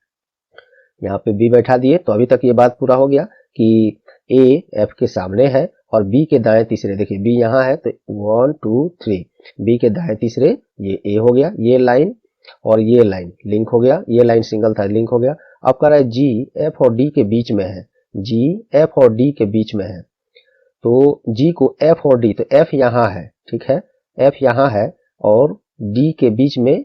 यहाँ पे बी बैठा दिए। तो अभी तक ये बात पूरा हो गया कि ए एफ के सामने है और बी के दाएं तीसरे, देखिए बी यहाँ है तो 1 2 3, बी के दाएं तीसरे ये ए हो गया, ये लाइन और ये लाइन लिंक हो गया, ये लाइन सिंगल था लिंक हो गया। अब कह रहा है जी एफ और डी के बीच में है, जी एफ और डी के बीच में है, तो जी को एफ और डी, तो एफ यहाँ है, ठीक है, एफ यहाँ है और डी के बीच में,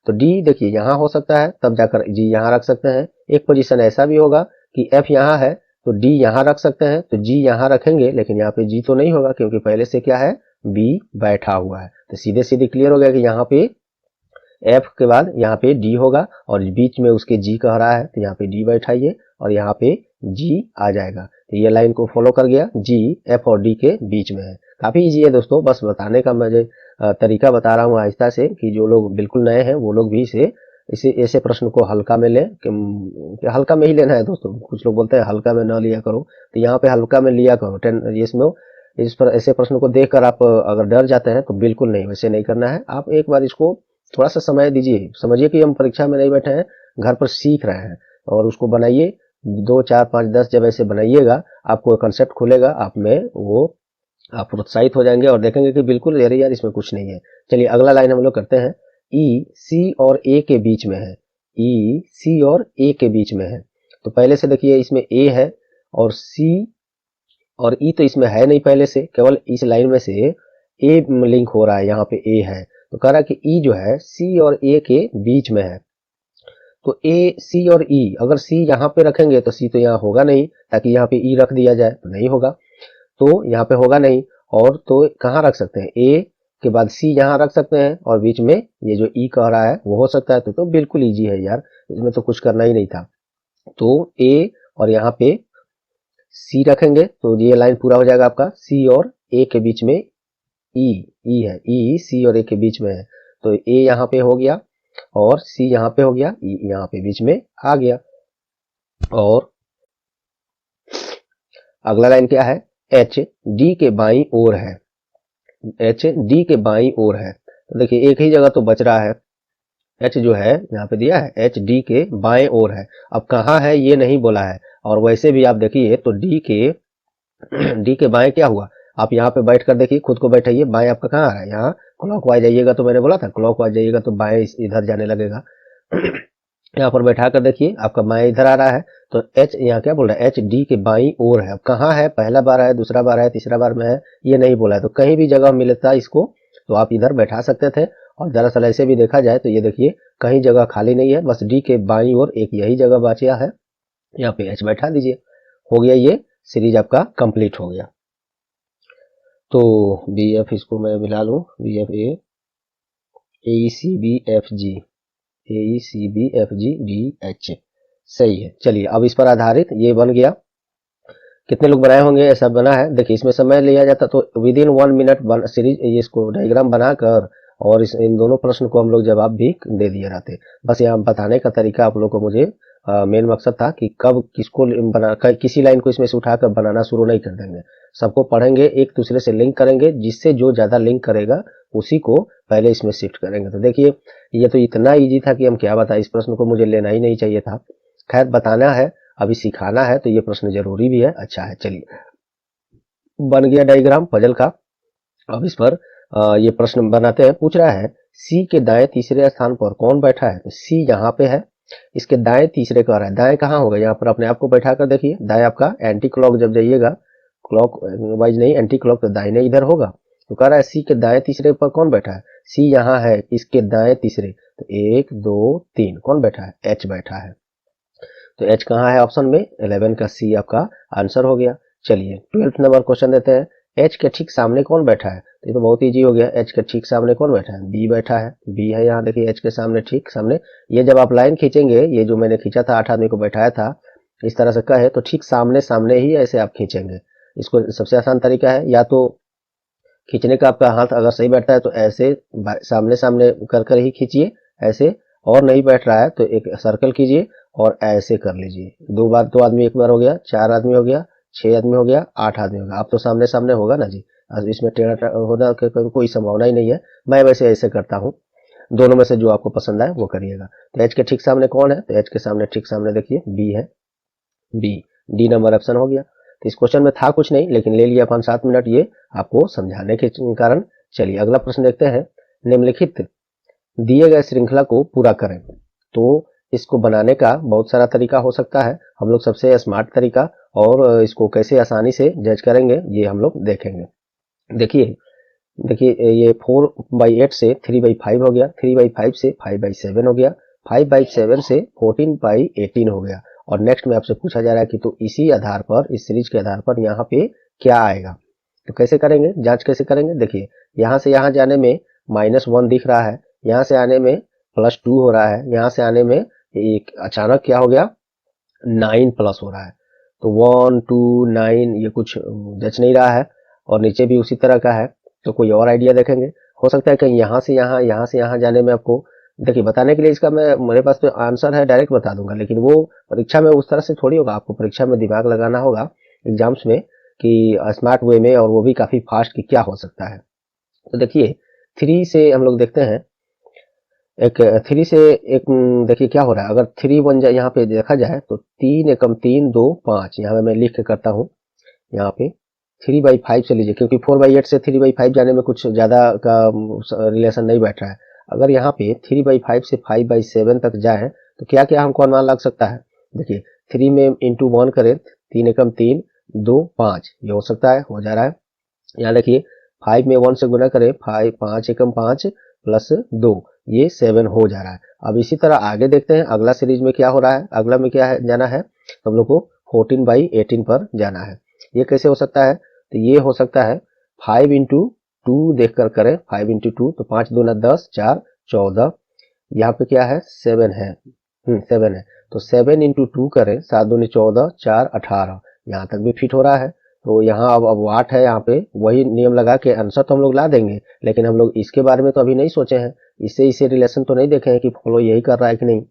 तो डी देखिए यहाँ हो सकता है तब जाकर जी यहाँ रख सकते हैं। एक पोजीशन ऐसा भी होगा कि एफ यहाँ है तो डी यहाँ रख सकते हैं, तो जी यहाँ रखेंगे, लेकिन यहाँ पे जी तो नहीं होगा क्योंकि पहले से क्या है, बी बैठा हुआ है। तो सीधे सीधे क्लियर हो गया कि यहाँ पे एफ के बाद यहाँ पे डी होगा और बीच में उसके जी कह रहा है तो यहाँ पे डी बैठाइए और यहाँ पे जी आ जाएगा। तो ये लाइन को फॉलो कर गया, जी एफ और डी के बीच में है। काफी इजी है दोस्तों, बस बताने का मुझे तरीका बता रहा हूँ आहिस्ता से, कि जो लोग बिल्कुल नए हैं वो लोग भी इसे ऐसे प्रश्न को हल्का में लें, कि हल्का में ही लेना है दोस्तों। कुछ लोग बोलते हैं हल्का में ना लिया करो, तो यहाँ पे हल्का में लिया करो। इसमें इस पर ऐसे प्रश्न को देखकर आप अगर डर जाते हैं तो बिल्कुल नहीं, वैसे नहीं करना है। आप एक बार इसको थोड़ा सा समय दीजिए, समझिए कि हम परीक्षा में नहीं बैठे हैं, घर पर सीख रहे हैं, और उसको बनाइए 2 4 5 10 जब ऐसे बनाइएगा आपको कंसेप्ट खुलेगा, आप में वो आप प्रोत्साहित हो जाएंगे और देखेंगे कि बिल्कुल अरे यार इसमें कुछ नहीं है। चलिए अगला लाइन हम लोग करते हैं, ई सी और ए के बीच में है, ई सी और ए के बीच में है। तो पहले से देखिए इसमें ए है और सी और ई तो इसमें है नहीं पहले से, केवल इस लाइन में से ए लिंक हो रहा है, यहाँ पे ए है, तो कह रहा है कि ई जो है सी और ए के बीच में है। तो ए सी और ई, अगर सी यहाँ पे रखेंगे तो सी तो यहाँ होगा नहीं, ताकि यहाँ पे ई रख दिया जाए तो नहीं होगा, तो यहाँ पे होगा नहीं। और तो कहाँ रख सकते हैं, ए के बाद सी यहाँ रख सकते हैं और बीच में ये जो ई कह रहा है वो हो सकता है। तो बिल्कुल इजी है यार, इसमें तो कुछ करना ही नहीं था। तो ए और यहाँ पे सी रखेंगे तो ये लाइन पूरा हो जाएगा आपका, सी और ए के बीच में ई है, ई सी और ए के बीच में है, तो ए यहाँ पे हो गया और सी यहाँ पे हो गया, ई यहाँ पे बीच में आ गया। और अगला लाइन क्या है, एच डी के बाईं ओर है, एच डी के बाईं ओर है, तो देखिए एक ही जगह तो बच रहा है, एच जो है यहाँ पे दिया है एच डी के बाएं ओर है, अब कहाँ है ये नहीं बोला है। और वैसे भी आप देखिए तो डी के बाएं क्या हुआ, आप यहाँ पे बैठ कर देखिए, खुद को बैठाइए, बाएं आपका कहाँ आ रहा है, यहाँ क्लॉकवाइज जाइएगा, तो मैंने बोला था क्लॉकवाइज जाइएगा तो बाएं इधर जाने लगेगा। यहाँ पर बैठा कर देखिए आपका बाएं इधर आ रहा है, तो एच यहाँ क्या बोल रहा है, एच डी के बाईं ओर है, अब कहाँ है, पहला बार है, दूसरा बार है, तीसरा बार में है, ये नहीं बोला है, तो कहीं भी जगह मिलता इसको तो आप इधर बैठा सकते थे। और दरअसल ऐसे भी देखा जाए तो ये देखिए कहीं जगह खाली नहीं है, बस डी के बाईं ओर एक यही जगह बचा है, यहाँ पे एच बैठा दीजिए, हो गया, ये सीरीज आपका कंप्लीट हो गया। तो बी एफ इसको मैं मिला लूँ, B F A C B F G, A C B F G D H, सही है। चलिए अब इस पर आधारित ये बन गया, कितने लोग बनाए होंगे, ऐसा बना है, देखिए इसमें समय लिया जाता तो विद इन 1 मिनट सीरीज इसको डायग्राम बनाकर और इन दोनों प्रश्न को हम लोग जवाब भी दे दिए रहते। बस यहाँ बताने का तरीका आप लोग को मुझे मेन मकसद था कि कब किसको बना, किसी लाइन को इसमें से उठाकर बनाना शुरू नहीं कर देंगे, सबको पढ़ेंगे, एक दूसरे से लिंक करेंगे, जिससे जो ज्यादा लिंक करेगा उसी को पहले इसमें शिफ्ट करेंगे। तो देखिए ये तो इतना इजी था कि हम क्या बताएं, इस प्रश्न को मुझे लेना ही नहीं चाहिए था, खैर बताना है, अभी सिखाना है तो ये प्रश्न जरूरी भी है। अच्छा है, चलिए बन गया डायग्राम पजल का। अब इस पर ये प्रश्न बनाते हैं, पूछ रहा है सी के दाएं तीसरे स्थान पर कौन बैठा है, तो सी यहाँ पे है, इसके दाएं तीसरे कह रहा है, दाएं कहाँ होगा, यहाँ पर अपने आप को बैठा कर देखिए, दाएं आपका एंटी क्लॉक जब जाइएगा, क्लॉक वाइज नहीं एंटी क्लॉक, तो दाहिने इधर होगा, तो कह रहा है सी के दाएं तीसरे पर कौन बैठा है, सी यहाँ है, इसके दाएं तीसरे, तो 1 2 3 कौन बैठा है, एच बैठा है, तो एच कहाँ है ऑप्शन में 11 का सी आपका आंसर हो गया। चलिए 12th नंबर क्वेश्चन देते हैं, एच के ठीक सामने कौन बैठा है, तो ये तो बहुत इजी हो गया, एच के ठीक सामने कौन बैठा है, बी बैठा है, बी है यहाँ देखिए एच के सामने, ठीक सामने, ये जब आप लाइन खींचेंगे, ये जो मैंने खींचा था 8 आदमी को बैठाया था इस तरह से कहे, तो ठीक सामने सामने ही ऐसे आप खींचेंगे, इसको सबसे आसान तरीका है, या तो खींचने का आपका हाथ अगर सही बैठता है तो ऐसे सामने सामने कर कर ही खींचिए ऐसे, और नहीं बैठ रहा है तो एक सर्कल कीजिए और ऐसे कर लीजिए, 2 बार, 2 आदमी एक बार हो गया, 4 आदमी हो गया, 6 आदमी हो गया, 8 आदमी हो गया, अब तो सामने सामने होगा ना जी, इसमें टेढ़ा होना कोई संभावना ही नहीं है, मैं वैसे ऐसे करता हूँ, दोनों में से जो आपको पसंद आए वो करिएगा। तो एच के ठीक सामने कौन है, तो एच के सामने ठीक सामने देखिए बी है, बी, डी नंबर ऑप्शन हो गया। तो इस क्वेश्चन में था कुछ नहीं, लेकिन ले लिया अपन 7 मिनट ये आपको समझाने के कारण। चलिए अगला प्रश्न देखते हैं, निम्नलिखित दिए गए श्रृंखला को पूरा करें, तो इसको बनाने का बहुत सारा तरीका हो सकता है, हम लोग सबसे स्मार्ट तरीका और इसको कैसे आसानी से जज करेंगे ये हम लोग देखेंगे। देखिए ये 4/8 से 3/5 हो गया, 3/5 से 5/7 हो गया, 5/7 से 14/18 हो गया, और नेक्स्ट में आपसे पूछा जा रहा है कि तो इसी आधार पर, इस सीरीज के आधार पर यहाँ पे क्या आएगा, तो कैसे करेंगे, जांच कैसे करेंगे, देखिए यहाँ से यहाँ जाने में -1 दिख रहा है, यहाँ से आने में +2 हो रहा है, यहाँ से आने में एक अचानक क्या हो गया 9 प्लस हो रहा है, तो 1 2 9 ये कुछ जच नहीं रहा है, और नीचे भी उसी तरह का है, तो कोई और आइडिया देखेंगे, हो सकता है कहीं यहाँ से यहाँ जाने में आपको, देखिए बताने के लिए इसका मेरे पास तो आंसर है डायरेक्ट बता दूंगा, लेकिन वो परीक्षा में उस तरह से थोड़ी होगा, आपको परीक्षा में दिमाग लगाना होगा एग्जाम्स में कि स्मार्ट वे में, और वो भी काफी फास्ट कि क्या हो सकता है। तो देखिए 3 से हम लोग देखते हैं, एक 3 से एक देखिए क्या हो रहा है, अगर 3 बन जाए यहाँ पे देखा जाए तो 3 एकम 3 2 5, यहाँ पे मैं लिख के करता हूँ, यहाँ पे 3/5 से लीजिए, क्योंकि 4/8 से 3/5 जाने में कुछ ज्यादा का रिलेशन नहीं बैठ रहा है, अगर यहाँ पे 3/5 से 5/7 तक जाए तो क्या क्या हमको अनुमान लग सकता है, देखिए 3 में इंटू 1 करें, 3 एकम 3 2 5, ये हो सकता है, हो जा रहा है। यहाँ देखिए 5 में 1 से गुना करें, 5 एकम 5 प्लस 2, ये 7 हो जा रहा है। अब इसी तरह आगे देखते हैं अगला सीरीज में क्या हो रहा है, अगला में क्या है जाना है, तो हम लोग को 14/18 पर जाना है, ये कैसे हो सकता है, तो ये हो सकता है 5 इंटू 2 देख कर करें, 5 इंटू 2 तो 5 दूना 10 4 14, यहाँ पे क्या है 7 है, 7 है, तो 7 इंटू 2 करें, 7 दूनी 14 4 18, यहाँ तक भी फिट हो रहा है। तो यहाँ अब 8 है, यहाँ पे वही नियम लगा के आंसर तो हम लोग ला देंगे, लेकिन हम लोग इसके बारे में तो अभी नहीं सोचे हैं, इससे इसे रिलेशन तो नहीं देखे हैं कि फॉलो यही कर रहा है कि नहीं।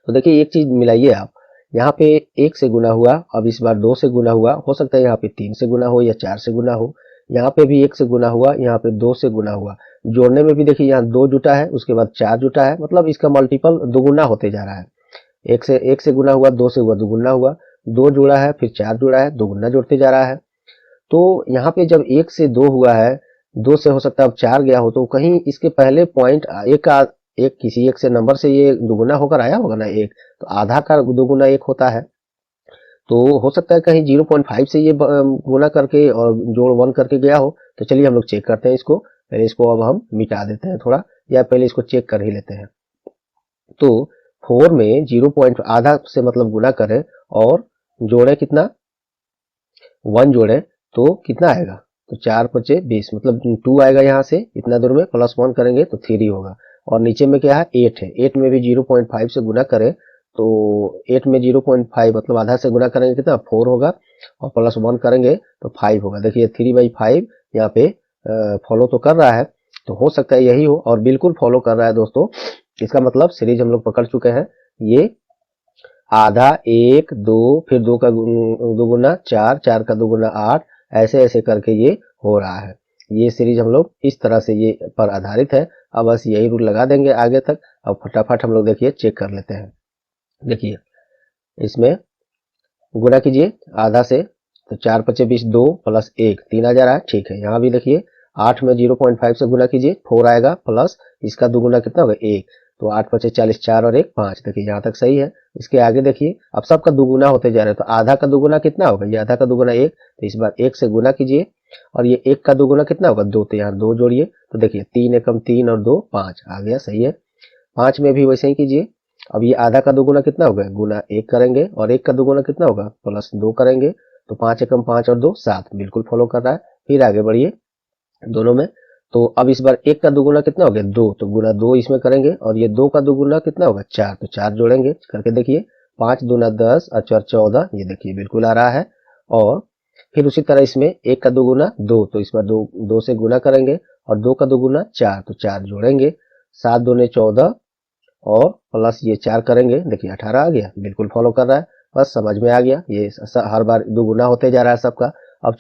तो देखिए एक चीज मिलाइए आप, यहाँ पे 1 से गुना हुआ, अब इस बार 2 से गुना हुआ, हो सकता है यहाँ पे 3 से गुना हो या 4 से गुना हो। यहाँ पे भी 1 से गुना हुआ, यहाँ पे 2 से गुना हुआ। जोड़ने में भी देखिए यहाँ 2 जुटा है, उसके बाद 4 जुटा है, मतलब इसका मल्टीपल दोगुना होते जा रहा है। 1 से गुना हुआ, 2 से हुआ, दोगुना हुआ, 2 जुड़ा है, फिर 4 जुड़ा है, दोगुना जुड़ते जा रहा है। तो यहाँ पे जब 1 से 2 हुआ है, 2 से हो सकता है अब 4 गया हो, तो कहीं इसके पहले पॉइंट एक किसी एक से नंबर से ये दुगुना होकर आया होगा ना एक, तो आधा का दुगुना 1 होता है। तो हो सकता है कहीं 0.5 से ये गुना करके और जोड़ 1 करके गया हो। तो चलिए हम लोग चेक करते हैं इसको, पहले इसको अब हम मिटा देते हैं थोड़ा, या पहले इसको चेक कर ही लेते हैं। तो 4 में 0. आधा से मतलब गुना करें और जोड़े कितना, 1 जोड़े तो कितना आएगा, तो 4 पचे 20, मतलब 2 आएगा यहाँ से, इतना दूर में प्लस 1 करेंगे तो 3 होगा। और नीचे में क्या है, 8 है, 8 में भी 0.5 से गुना करें तो 8 में 0.5 मतलब आधा से गुना करेंगे कितना, 4 होगा, और प्लस 1 करेंगे तो 5 होगा। देखिए 3/5 यहाँ पे फॉलो तो कर रहा है, तो हो सकता है यही हो, और बिल्कुल फॉलो कर रहा है दोस्तों। इसका मतलब सीरीज हम लोग पकड़ चुके हैं। ये आधा 1 2 फिर 2 का दुगुना 4, 4 का दुगुना 8, ऐसे ऐसे करके ये हो रहा है। ये सीरीज हम लोग इस तरह से ये पर आधारित है। अब बस यही रूल लगा देंगे आगे तक। अब फटाफट हम लोग देखिए चेक कर लेते हैं। देखिए इसमें गुना कीजिए आधा से, तो 4 पचे 20, 2 प्लस 1 3 आ जा रहा है, ठीक है। यहाँ भी देखिए 8 में 0.5 से गुना कीजिए, 4 आएगा, प्लस इसका दुगुना कितना होगा 1, तो 8 पचे 40, 4 और 1 5। देखिए यहाँ तक सही है। इसके आगे देखिए अब सबका दुगुना होते जा रहे हैं, तो आधा का दुगुना कितना होगा, ये आधा का दुगुना 1, तो इस बार 1 से गुना कीजिए, और ये 1 का दुगुना कितना होगा 2, तो यहाँ 2 जोड़िए, तो देखिए 3 एकम 3 और 2 5 आ गया, सही है। 5 में भी वैसे ही कीजिए। अब ये आधा का दुगुना कितना होगा, गुना 1 करेंगे, और 1 का दुगुना कितना होगा, प्लस 2 करेंगे, तो 5 एकम 5 और 2 7, बिल्कुल फॉलो कर रहा है। फिर आगे बढ़िए दोनों में, तो अब इस बार 1 का दुगुना कितना हो गया 2, तो गुना 2 इसमें करेंगे, और ये 2 का दुगुना कितना होगा 4, तो 4 जोड़ेंगे, करके देखिए 5 दूना 10 और 4 14, ये देखिए बिल्कुल आ रहा है। और फिर उसी तरह इसमें 1 का दुगुना 2, तो इसमें 2 से गुना करेंगे, और 2 का दुगुना 4, तो 4 जोड़ेंगे, 7 दूने 14 और प्लस ये 4 करेंगे, देखिए 18 आ गया, बिल्कुल फॉलो कर रहा है। बस समझ में आ गया, ये हर बार दुगुना होते जा रहा है सबका। अब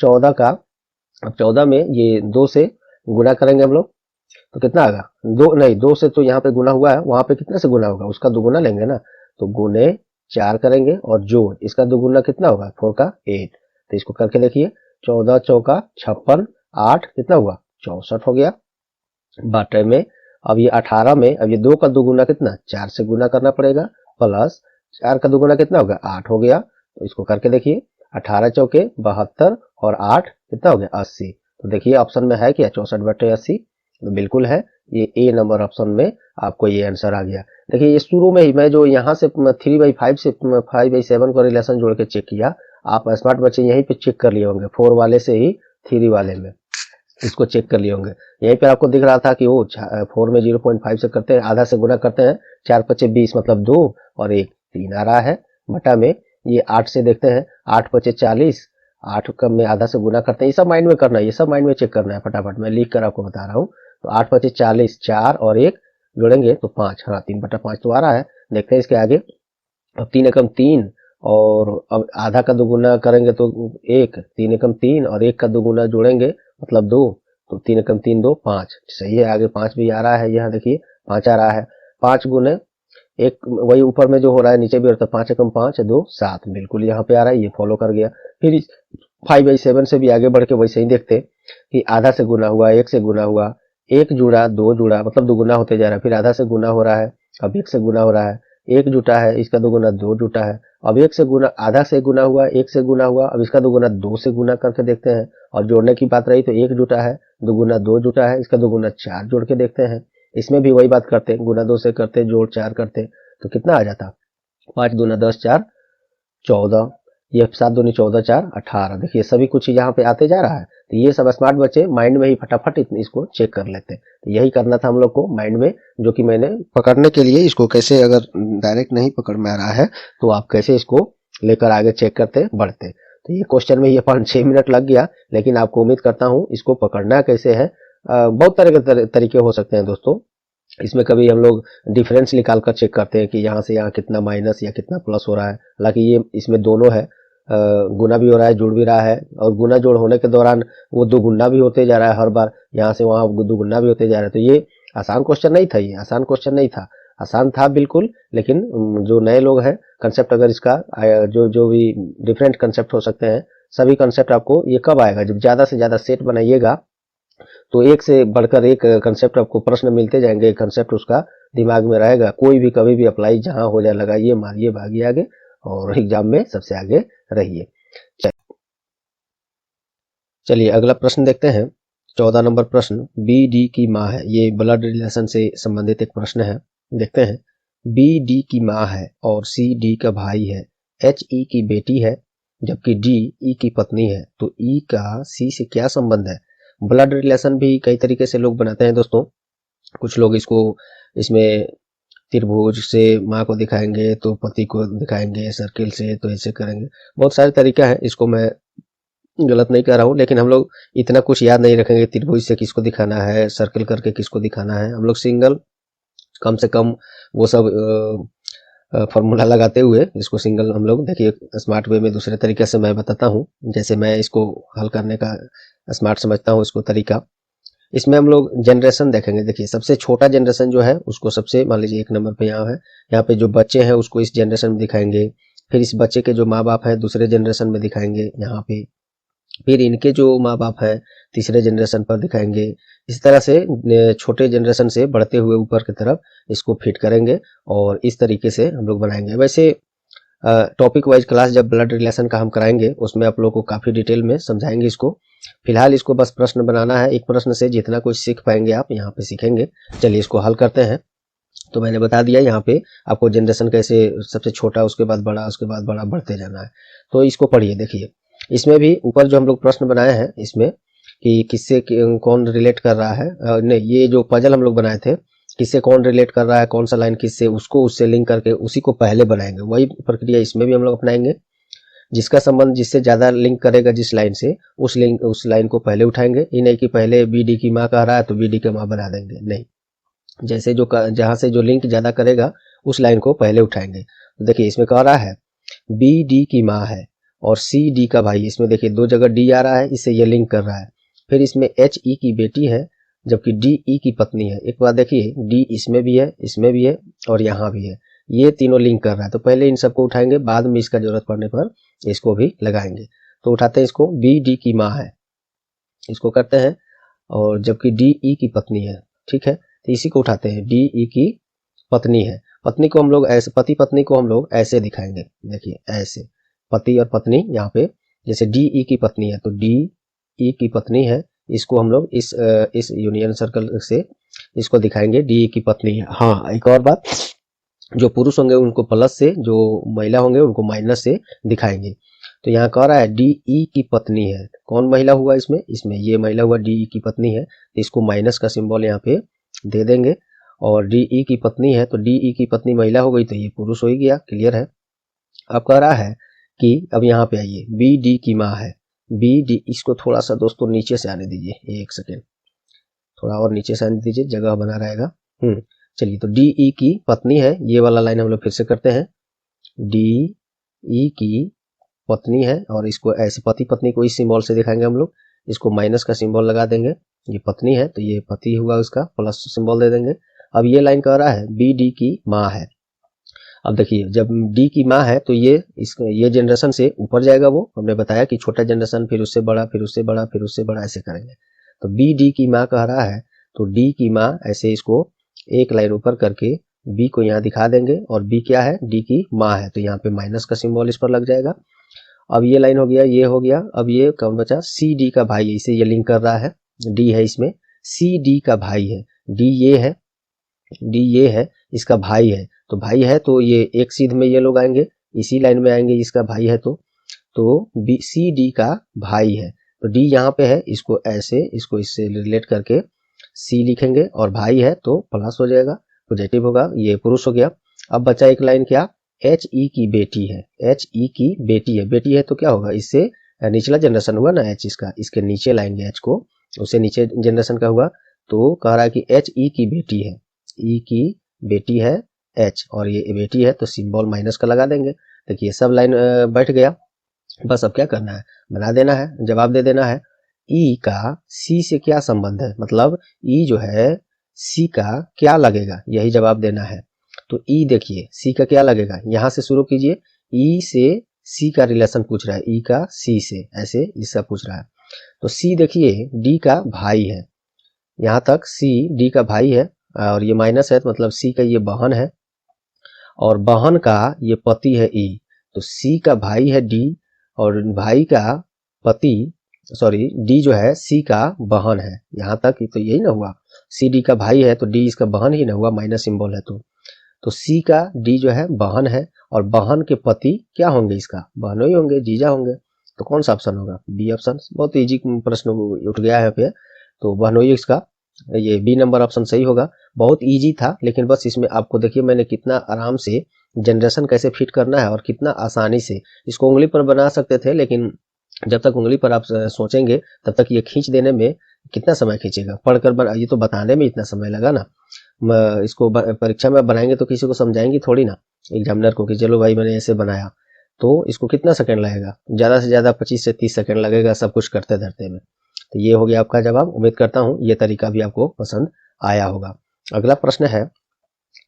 14 में ये 2 से गुना करेंगे हम लोग, तो कितना आएगा, 2 नहीं, 2 से तो यहाँ पे गुना हुआ है, वहां पे कितने से गुना होगा, उसका दुगुना लेंगे ना, तो गुने 4 करेंगे, और जोड़ इसका दुगुना कितना होगा 4 का 8, तो इसको करके देखिए 14 चौका 56, 8 कितना हुआ 64 हो गया। बाटे में अब ये 18 में, अब ये 2 का दुगुना कितना 4 से गुना करना पड़ेगा, प्लस 4 का दुगुना कितना होगा 8 हो गया, तो इसको करके देखिए 18 चौके 72 और 8 कितना हो गया 80। तो देखिए ऑप्शन में है क्या 64/80, तो बिल्कुल है, ये ए नंबर ऑप्शन में आपको ये आंसर आ गया। देखिए ये शुरू में ही मैं जो यहाँ से 3/5 से 5/7 का रिलेशन जोड़ के चेक किया, आप स्मार्ट बच्चे यहीं पे चेक कर लिए होंगे, 4 वाले से ही 3 वाले में इसको चेक कर लिए होंगे। यहीं पे आपको दिख रहा था कि वो 4 में 0.5 से करते हैं, आधा से गुना करते हैं, 4 पचे 20 मतलब 2 और 1 3 आ रहा है। बटा में ये 8 से देखते हैं, 8 पचे 40, 8 कम में आधा से गुना करते हैं, ये सब माइंड में करना है, ये सब माइंड में चेक करना है, फटाफट मैं लिख कर आपको बता रहा हूँ। तो 8 पचे 40, 4 और 1 जोड़ेंगे तो 5, हाँ 3/5 तो आ रहा है। देखते हैं इसके आगे, अब 3 एकम 3, और अब आधा का दुगुना करेंगे तो 1, 3 एकम 3 और 1 का दुगुना जोड़ेंगे मतलब 2, तो 3 एकम 3 2 5, सही है। आगे 5 भी आ रहा है, यहाँ देखिए 5 आ रहा है, 5 गुने एक वही ऊपर में जो हो रहा है नीचे भी होता है, 5 एकम 5 2 7, बिल्कुल यहाँ पे आ रहा है, ये फॉलो कर गया। फिर 5/7 से भी आगे बढ़ के वैसे ही देखते कि आधा से गुना हुआ, 1 से गुना हुआ, 1 जुड़ा 2 जुड़ा, मतलब दुगुना होते जा रहा है, फिर आधा से गुना हो रहा है, अब 1 से गुना हो रहा है, 1 जुटा है, इसका दुगुना 2 जुटा है, अब 1 से गुना, आधा से गुना हुआ, 1 से गुना हुआ, अब इसका दुगुना 2 से गुना करके देखते हैं, और जोड़ने की बात रही तो 1 जुटा है, दुगुना 2 जुटा है, इसका दुगुना 4 जोड़ के देखते हैं। इसमें भी वही बात करते हैं, गुना 2 से करते, जोड़ 4 करते, तो कितना आ जाता 5 दूना 10 4 14, ये 7 दूनी 14 4 18। देखिए सभी कुछ यहाँ पे आते जा रहा है, तो ये सब स्मार्ट बच्चे माइंड में ही फटाफट इसको चेक कर लेते हैं। तो यही करना था हम लोग को माइंड में, जो कि मैंने पकड़ने के लिए इसको कैसे, अगर डायरेक्ट नहीं पकड़ में आ रहा है तो आप कैसे इसको लेकर आगे चेक करते बढ़ते। तो ये क्वेश्चन में ये 5-6 मिनट लग गया, लेकिन आपको उम्मीद करता हूँ इसको पकड़ना कैसे है। बहुत तरह के तरीके हो सकते हैं दोस्तों। इसमें कभी हम लोग डिफरेंस निकाल कर चेक करते हैं कि यहाँ से यहाँ कितना माइनस या कितना प्लस हो रहा है। हालांकि ये इसमें दोनों है, गुना भी हो रहा है, जुड़ भी रहा है, और गुना जोड़ होने के दौरान वो दुगुना भी होते जा रहा है, हर बार यहाँ से वहाँ दुगुना भी होते जा रहा है। तो ये आसान क्वेश्चन नहीं था, ये आसान क्वेश्चन नहीं था, आसान था बिल्कुल, लेकिन जो नए लोग हैं, कंसेप्ट अगर इसका जो भी डिफरेंट कंसेप्ट हो सकते हैं, सभी कंसेप्ट आपको ये कब आएगा, जब ज्यादा से ज्यादा सेट बनाइएगा तो एक से बढ़कर एक कंसेप्ट आपको प्रश्न मिलते जाएंगे, कंसेप्ट उसका दिमाग में रहेगा, कोई भी कभी भी अप्लाई जहां हो जाए लगाइए, मारिए, भागिए आगे, और एग्जाम में सबसे आगे रहिए। चलिए अगला प्रश्न देखते हैं। 14 नंबर प्रश्न, बी डी की माँ है। ये ब्लड रिलेशन से संबंधित एक प्रश्न है। देखते हैं। बी डी की माँ है और सी डी का भाई है, एच ई की बेटी है, जबकि डी ई की पत्नी है, तो ई का सी से क्या संबंध है। ब्लड रिलेशन भी कई तरीके से लोग बनाते हैं दोस्तों। कुछ लोग इसको इसमें त्रिभुज से माँ को दिखाएंगे तो पति को दिखाएंगे, सर्किल से तो ऐसे करेंगे, बहुत सारे तरीका है। इसको मैं गलत नहीं कह रहा हूँ, लेकिन हम लोग इतना कुछ याद नहीं रखेंगे, त्रिभुज से किसको दिखाना है, सर्किल करके किसको दिखाना है। हम लोग सिंगल, कम से कम वो सब फॉर्मूला लगाते हुए इसको सिंगल हम लोग, देखिए स्मार्ट वे में दूसरे तरीके से मैं बताता हूँ, जैसे मैं इसको हल करने का स्मार्ट समझता हूँ इसको तरीका। इसमें हम लोग जनरेशन देखेंगे। देखिए सबसे छोटा जनरेशन जो है उसको सबसे, मान लीजिए 1 नंबर पे यहाँ है, यहाँ पे जो बच्चे हैं उसको इस जनरेशन में दिखाएंगे, फिर इस बच्चे के जो माँ बाप है दूसरे जनरेशन में दिखाएंगे यहाँ पे, फिर इनके जो माँ बाप है तीसरे जनरेशन पर दिखाएंगे। इस तरह से छोटे जनरेशन से बढ़ते हुए ऊपर की तरफ इसको फिट करेंगे, और इस तरीके से हम लोग बनाएंगे। वैसे टॉपिक वाइज क्लास जब ब्लड रिलेशन का हम कराएंगे उसमें आप लोगों को काफी डिटेल में समझाएंगे इसको। फिलहाल इसको बस प्रश्न बनाना है, एक प्रश्न से जितना कुछ सीख पाएंगे आप यहाँ पे सीखेंगे। चलिए इसको हल करते हैं। तो मैंने बता दिया यहाँ पे आपको जनरेशन कैसे, सबसे छोटा उसके बाद बड़ा उसके बाद बड़ा बढ़ते जाना है। तो इसको पढ़िए। देखिए इसमें भी ऊपर जो हम लोग प्रश्न बनाए हैं इसमें कि किससे कौन रिलेट कर रहा है, नहीं ये जो पजल हम लोग बनाए थे, किससे कौन रिलेट कर रहा है, कौन सा लाइन किससे, उसको उससे लिंक करके उसी को पहले बनाएंगे। वही प्रक्रिया इसमें भी हम लोग अपनाएंगे। जिसका संबंध जिससे ज्यादा लिंक करेगा जिस लाइन से, उस लाइन को पहले उठाएंगे। ये नहीं कि पहले बी डी की माँ कह रहा है तो बी डी की माँ बना देंगे, नहीं, जैसे जो जहां से जो लिंक ज्यादा करेगा उस लाइन को पहले उठाएंगे। तो देखिए इसमें कह रहा है बी डी की माँ है और सी डी का भाई। इसमें देखिए 2 जगह डी आ रहा है, इससे ये लिंक कर रहा है। फिर इसमें एच ई की बेटी है, जबकि डी ई की पत्नी है। एक बार देखिए डी इसमें भी है, इसमें भी है, और यहाँ भी है, ये तीनों लिंक कर रहा है। तो पहले इन सबको उठाएंगे, बाद में इसका जरूरत पड़ने पर इसको भी लगाएंगे। तो उठाते हैं इसको, बी डी की माँ है, इसको करते हैं, और जबकि डी ई की पत्नी है, ठीक है, तो इसी को उठाते हैं, डी ई की पत्नी है। पत्नी को हम लोग ऐसे, पति पत्नी को हम लोग ऐसे दिखाएंगे। देखिए ऐसे, पति और पत्नी यहाँ पे, जैसे डी ई की पत्नी है तो डी ई की पत्नी है, इसको हम लोग इस यूनियन सर्कल से इसको दिखाएंगे, डी ई की पत्नी है। हाँ एक और बात, जो पुरुष होंगे उनको प्लस से, जो महिला होंगे उनको माइनस से दिखाएंगे। तो यहाँ कह रहा है डी ई की पत्नी है, कौन महिला हुआ इसमें ये महिला हुआ, डी ई की पत्नी है, तो इसको माइनस का सिंबल यहाँ पे दे देंगे। और डी ई की पत्नी है तो डी ई की पत्नी महिला हो गई तो ये पुरुष हो ही गया, क्लियर है। अब कह रहा है कि अब यहाँ पे आइए, बी डी की माँ है, बी डी, इसको थोड़ा सा दोस्तों नीचे से आने दीजिए, 1 सेकेंड, थोड़ा और नीचे से आने दीजिए, जगह बना रहेगा। चलिए, तो डी ई की पत्नी है, ये वाला लाइन हम लोग फिर से करते हैं, डी ई की पत्नी है, और इसको ऐसे पति पत्नी को इस सिंबल से दिखाएंगे हम लोग, इसको माइनस का सिंबल लगा देंगे। ये पत्नी है तो ये पति हुआ, उसका प्लस सिंबल दे देंगे। अब ये लाइन कह रहा है बी डी की माँ है। अब देखिए जब डी की माँ है तो ये जनरेशन से ऊपर जाएगा, वो हमने बताया कि छोटा जनरेशन, फिर उससे बड़ा, फिर उससे बड़ा, फिर उससे बड़ा, ऐसे करेंगे। तो बी डी की माँ कह रहा है तो डी की माँ, ऐसे इसको एक लाइन ऊपर करके बी को यहाँ दिखा देंगे, और बी क्या है, डी की माँ है, तो यहाँ पे माइनस का सिंबल इस पर लग जाएगा। अब ये लाइन हो गया, ये हो गया। अब ये कौन बचा, सी डी का भाई है, इसे ये लिंक कर रहा है, डी है इसमें, सी डी का भाई है, डी ये है, डी ये है, इसका भाई है, तो भाई है तो ये एक सीध में ये लोग आएंगे, इसी लाइन में आएंगे, इसका भाई है तो बी सी डी का भाई है, तो डी यहाँ पे है, इसको ऐसे, इसको इससे रिलेट करके सी लिखेंगे, और भाई है तो प्लस हो जाएगा, पॉजिटिव होगा, ये पुरुष हो गया। अब बचा एक लाइन क्या, एच ई की बेटी है, एच ई की बेटी है तो क्या होगा, इससे निचला जनरेशन हुआ ना एच, इसके नीचे लाएंगे एच को, उससे नीचे जनरेशन का हुआ। तो कह रहा है कि एच ई की बेटी है, ई की बेटी है एच, और ये बेटी है तो सिंबल माइनस का लगा देंगे। देखिए सब लाइन बैठ गया। बस अब क्या करना है, बना देना है, जवाब दे देना है। ई का सी से क्या संबंध है, मतलब ई जो है सी का क्या लगेगा, यही जवाब देना है। तो ई देखिए सी का क्या लगेगा, यहां से शुरू कीजिए, ई से सी का रिलेशन पूछ रहा है, ई का सी से, ऐसे इसका पूछ रहा है। तो सी देखिए डी का भाई है, यहाँ तक सी डी का भाई है, और ये माइनस है तो मतलब सी का ये बहन है, और बहन का ये पति है ई। तो सी का भाई है डी, और भाई का पति, सॉरी डी जो है सी का बहन है, यहाँ तक तो यही ना हुआ, सी डी का भाई है तो डी इसका बहन ही ना हुआ, माइनस सिंबल है तो सी का डी जो है बहन है, और बहन के पति क्या होंगे, इसका बहनों ही होंगे, जीजा होंगे। तो कौन सा ऑप्शन होगा, बी ऑप्शन। बहुत इजी प्रश्न उठ गया है पे, तो बहनोई इसका, ये बी नंबर ऑप्शन सही होगा। बहुत इजी था, लेकिन बस इसमें आपको देखिए मैंने कितना आराम से जनरेशन कैसे फिट करना है, और कितना आसानी से इसको उंगली पर बना सकते थे, लेकिन जब तक उंगली पर आप सोचेंगे तब तक ये खींच देने में कितना समय खींचेगा, पढ़कर ये तो बताने में इतना समय लगा ना, इसको परीक्षा में बनाएंगे तो किसी को समझाएंगे थोड़ी ना, एग्जामिनर को कि चलो भाई मैंने ऐसे बनाया, तो इसको कितना सेकंड लगेगा, ज़्यादा से ज़्यादा 25 से 30 सेकंड लगेगा सब कुछ करते धरते में। तो ये हो गया आपका जवाब। उम्मीद करता हूँ ये तरीका भी आपको पसंद आया होगा। अगला प्रश्न है,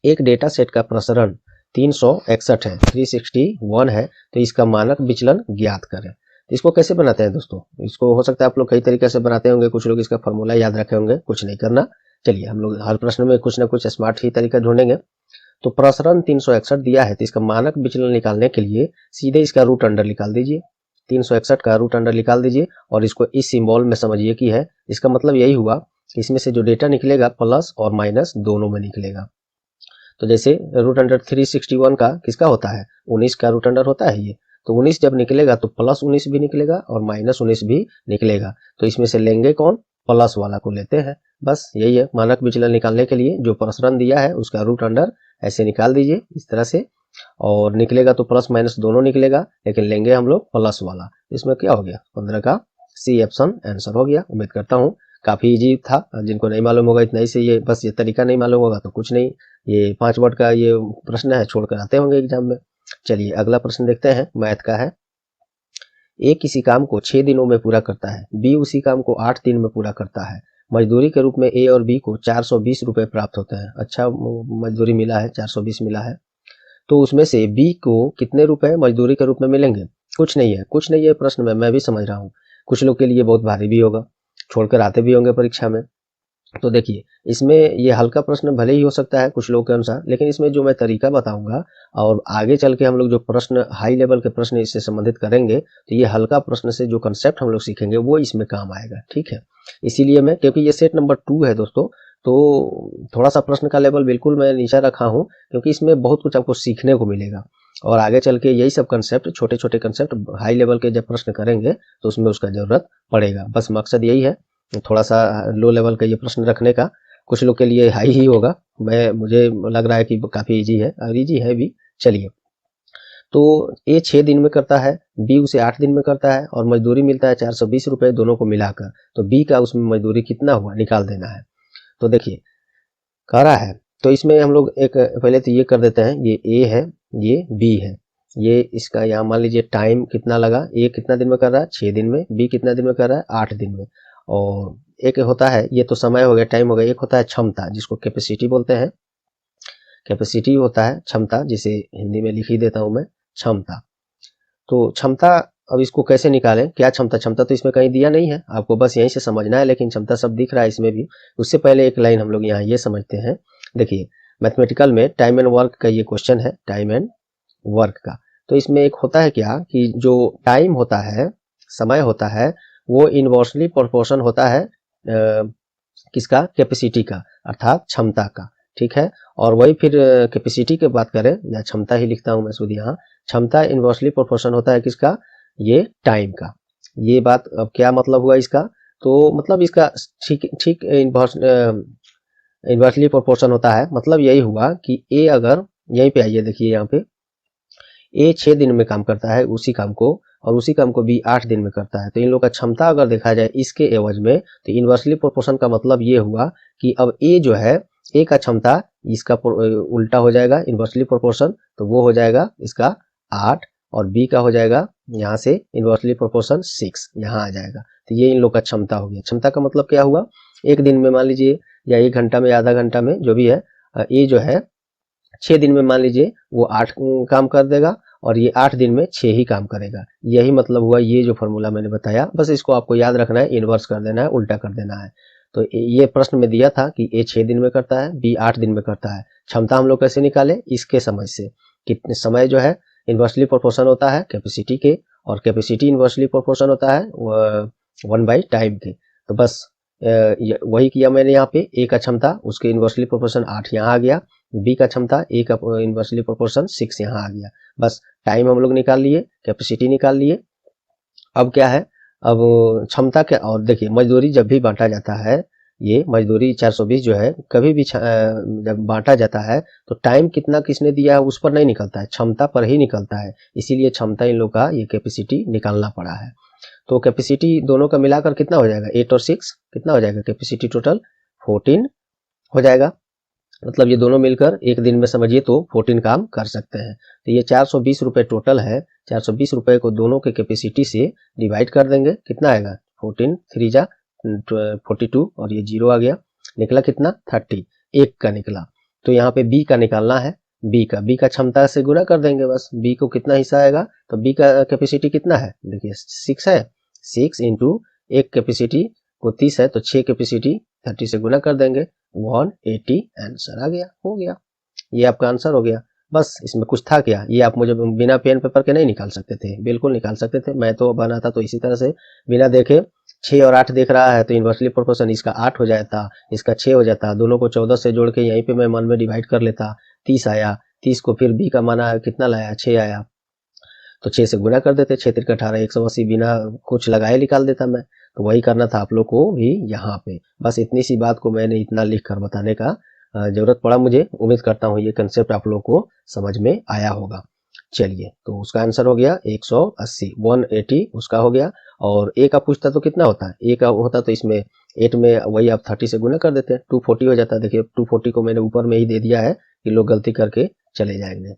एक डेटा सेट का प्रसरण 361 है, 361 है, तो इसका मानक विचलन ज्ञात करें। तो इसको कैसे बनाते हैं दोस्तों, इसको हो सकता है आप लोग कई तरीके से बनाते होंगे, कुछ लोग इसका फॉर्मूला याद रखे होंगे, कुछ नहीं करना। चलिए हम लोग हर प्रश्न में कुछ ना कुछ स्मार्ट ही तरीका ढूंढेंगे। तो प्रसरण 361 दिया है, तो इसका मानक विचलन निकालने के लिए सीधे इसका रूट अंडर निकाल दीजिए, 361 का रूट अंडर निकाल दीजिए, और इसको इस सिंबल में समझिए कि है, इसका मतलब यही हुआ कि इसमें से जो डेटा निकलेगा प्लस और माइनस दोनों में निकलेगा। तो जैसे रूट अंडर 361 का किसका होता है, 19 का रूट अंडर होता है ये, तो 19 जब निकलेगा तो प्लस 19 भी निकलेगा और माइनस 19 भी निकलेगा, तो इसमें से लेंगे कौन, प्लस वाला को लेते हैं। बस यही है, मानक विचलन निकालने के लिए जो प्रसरण दिया है उसका रूट अंडर ऐसे निकाल दीजिए इस तरह से, और निकलेगा तो प्लस माइनस दोनों निकलेगा, लेकिन लेंगे हम लोग प्लस वाला। इसमें क्या हो गया, 15 का सी ऑप्शन आंसर हो गया। उम्मीद करता हूँ काफी इजी था, जिनको नहीं मालूम होगा इतना ही से, ये बस ये तरीका नहीं मालूम होगा तो कुछ नहीं, ये 5 वर्ड का ये प्रश्न है, छोड़कर आते होंगे एग्जाम में। चलिए अगला प्रश्न देखते हैं, मैथ का है। ए किसी काम को 6 दिनों में पूरा करता है, बी उसी काम को 8 दिन में पूरा करता है, मजदूरी के रूप में ए और बी को 420 रुपए प्राप्त होते हैं। अच्छा मजदूरी मिला है, 420 मिला है, तो उसमें से बी को कितने रुपए मजदूरी के रूप में मिलेंगे। कुछ नहीं है प्रश्न में, मैं भी समझ रहा हूँ, कुछ लोग के लिए बहुत भारी भी होगा, छोड़कर आते भी होंगे परीक्षा में। तो देखिए इसमें ये हल्का प्रश्न भले ही हो सकता है कुछ लोगों के अनुसार, लेकिन इसमें जो मैं तरीका बताऊंगा और आगे चल के हम लोग जो प्रश्न हाई लेवल के प्रश्न इससे संबंधित करेंगे, तो ये हल्का प्रश्न से जो कंसेप्ट हम लोग सीखेंगे वो इसमें काम आएगा, ठीक है। इसीलिए मैं, क्योंकि ये सेट नंबर 2 है दोस्तों, तो थोड़ा सा प्रश्न का लेवल बिल्कुल मैं नीचा रखा हूँ, क्योंकि इसमें बहुत कुछ आपको सीखने को मिलेगा, और आगे चल के यही सब कंसेप्ट, छोटे छोटे कंसेप्ट हाई लेवल के जब प्रश्न करेंगे तो उसमें उसका जरूरत पड़ेगा। बस मकसद यही है, थोड़ा सा लो लेवल का ये प्रश्न रखने का। कुछ लोग के लिए हाई ही होगा, मुझे लग रहा है कि काफी इजी है, और इजी है भी। चलिए, तो ए 6 दिन में करता है, बी उसे 8 दिन में करता है, और मजदूरी मिलता है 420 रुपए दोनों को मिलाकर, तो बी का उसमें मजदूरी कितना हुआ निकाल देना है। तो देखिए कह रहा है, तो इसमें हम लोग एक पहले तो ये कर देते हैं, ये ए है, ये बी है, ये इसका यहाँ मान लीजिए टाइम कितना लगा, ए कितना दिन में कर रहा है 6 दिन में, बी कितना दिन में कर रहा है 8 दिन में, और एक होता है, ये तो समय हो गया, टाइम हो गया, एक होता है क्षमता जिसको कैपेसिटी बोलते हैं, कैपेसिटी होता है क्षमता, जिसे हिंदी में लिख ही देता हूं मैं, क्षमता। तो क्षमता, अब इसको कैसे निकालें, क्या क्षमता तो इसमें कहीं दिया नहीं है, आपको बस यहीं से समझना है, लेकिन क्षमता सब दिख रहा है इसमें भी। उससे पहले एक लाइन हम लोग यहाँ ये समझते हैं, देखिए मैथमेटिकल में टाइम एंड वर्क का ये क्वेश्चन है, टाइम एंड वर्क का। तो इसमें एक होता है क्या कि जो टाइम होता है, समय होता है, वो इनवर्सली प्रोपोर्शन होता है किसका, कैपेसिटी का, अर्थात क्षमता का, ठीक है। और वही फिर कैपेसिटी की बात करें, या क्षमता ही लिखता हूं मैं शुद्ध यहाँ, क्षमता इनवर्सली प्रोपोर्शन होता है किसका, ये टाइम का। ये बात अब क्या मतलब हुआ इसका, तो मतलब इसका ठीक इनवर्सली प्रोपोर्शन होता है, मतलब यही हुआ कि ए अगर, यहीं पे आइए देखिए यहाँ पे, ए 6 दिन में काम करता है उसी काम को, और उसी काम को बी 8 दिन में करता है, तो इन लोग का क्षमता अगर देखा जाए इसके एवज में, तो इन्वर्सली प्रोपोर्शन का मतलब ये हुआ कि अब ए जो है, ए का क्षमता इसका उल्टा हो जाएगा इन्वर्सली प्रोपोर्शन, तो वो हो जाएगा इसका 8, और बी का हो जाएगा यहाँ से इन्वर्सली प्रोपोर्शन 6 यहाँ आ जाएगा। तो ये इन लोग का क्षमता हो गया। क्षमता का मतलब क्या हुआ, एक दिन में मान लीजिए या 1 घंटा में या आधा घंटा में जो भी है, ये जो है 6 दिन में मान लीजिए वो 8 काम कर देगा, और ये 8 दिन में 6 ही काम करेगा। यही मतलब हुआ, ये जो फॉर्मूला मैंने बताया, बस इसको आपको याद रखना है, इन्वर्स कर देना है, उल्टा कर देना है। तो ये प्रश्न में दिया था कि ए 6 दिन में करता है, बी 8 दिन में करता है। क्षमता हम लोग कैसे निकाले, इसके समझ से, कितने समय जो है इन्वर्सली प्रोपोर्शन होता है कैपेसिटी के, और कैपेसिटी इन्वर्सली प्रोपोर्शन होता है 1 by टाइम के। तो बस वही किया मैंने यहाँ पे, ए का क्षमता उसके इन्वर्सली प्रोपोर्शन 8 यहाँ आ गया, बी का क्षमता ए का इन्वर्सली प्रोपोर्शन 6 यहाँ आ गया। बस टाइम हम लोग निकाल लिए, कैपेसिटी निकाल लिए। अब क्या है, अब क्षमता क्या, और देखिए मजदूरी जब भी बांटा जाता है, ये मजदूरी 420 जो है कभी भी जब बांटा जाता है तो टाइम कितना किसने दिया है उस पर नहीं निकलता है, क्षमता पर ही निकलता है। इसीलिए क्षमता इन लोग का ये कैपेसिटी निकालना पड़ा है। तो कैपेसिटी दोनों का मिलाकर कितना हो जाएगा, 8 और 6 कितना हो जाएगा, कैपेसिटी टोटल 14 हो जाएगा। मतलब ये दोनों मिलकर एक दिन में समझिए तो 14 काम कर सकते हैं। तो ये 420 रुपये टोटल है। 420 रुपये को दोनों के कैपेसिटी से डिवाइड कर देंगे, कितना आएगा, 14 3 जा 42, और ये 0 आ गया, निकला कितना 30, एक का निकला। तो यहाँ पे बी का निकालना है, बी का क्षमता से गुना कर देंगे बस। बी को कितना हिस्सा आएगा, तो बी का कैपेसिटी कितना है, देखिए 6 है, 6 इंटू एक कैपेसिटी को 30 है, तो 6 कैपेसिटी 30 से गुना कर देंगे, 180 आंसर आ गया, हो गया, ये आपका आंसर हो गया। बस इसमें कुछ था क्या, ये आप मुझे बिना पेन पेपर के नहीं निकाल सकते थे, बिल्कुल निकाल सकते थे। मैं तो बनाता तो इसी तरह से बिना देखे, 6 और 8 देख रहा है तो इन्वर्सली प्रोपोर्शन इसका 8 हो जाता, इसका 6 हो जाता, दोनों को 14 से जोड़ के यहीं पे मैं मन में डिवाइड कर लेता, 30 आया, 30 को फिर बी का माना कितना लाया, 6 आया, तो 6 से गुना कर देते, 6 3 18 180 बिना कुछ लगाए निकाल देता मैं। तो वही करना था आप लोग को भी यहाँ पे। बस इतनी सी बात को मैंने इतना लिख कर बताने का जरूरत पड़ा मुझे। उम्मीद करता हूँ ये कंसेप्ट आप लोग को समझ में आया होगा। चलिए, तो उसका आंसर हो गया 180, 180 उसका हो गया। और ए का पूछता तो कितना होता है, ए का होता तो इसमें 8 में वही आप 30 से गुना कर देते हैं, 240 हो जाता है। देखिए 240 को मैंने ऊपर में ही दे दिया है कि लोग गलती करके चले जाएंगे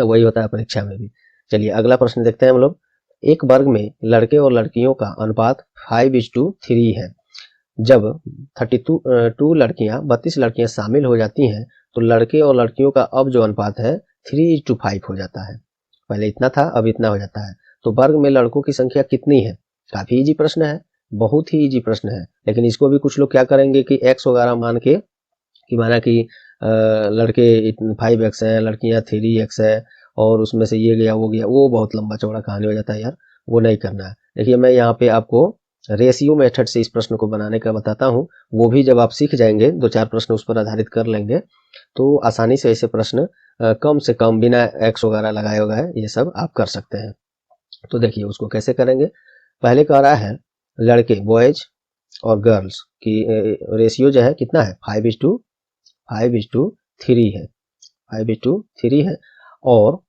वही होता है परीक्षा में भी। चलिए अगला प्रश्न देखते हैं हम लोग। एक वर्ग में लड़के और लड़कियों का अनुपात 5:3 है। जब 32 लड़कियां 32 लड़कियां शामिल हो जाती हैं तो लड़के और लड़कियों का अब जो अनुपात है 3:5 हो जाता है। पहले इतना था, अब इतना हो जाता है। तो वर्ग में लड़कों की संख्या कितनी है। काफी इजी प्रश्न है, बहुत ही इजी प्रश्न है। लेकिन इसको भी कुछ लोग क्या करेंगे कि x वगैरह मान के, कि माना कि लड़के 5x है, लड़कियां 3x है, और उसमें से ये गया वो गया, वो बहुत लंबा चौड़ा कहानी हो जाता है यार, वो नहीं करना है। देखिए मैं यहाँ पे आपको रेशियो मेथड से इस प्रश्न को बनाने का बताता हूँ। वो भी जब आप सीख जाएंगे, 2-4 प्रश्न उस पर आधारित कर लेंगे, तो आसानी से ऐसे प्रश्न कम से कम बिना एक्स वगैरह लगाए वगैरह ये सब आप कर सकते हैं। तो देखिए उसको कैसे करेंगे। पहले कह रहा है लड़के बॉयज और गर्ल्स की रेशियो जो है कितना है, 5:3 है, 5:3 है। और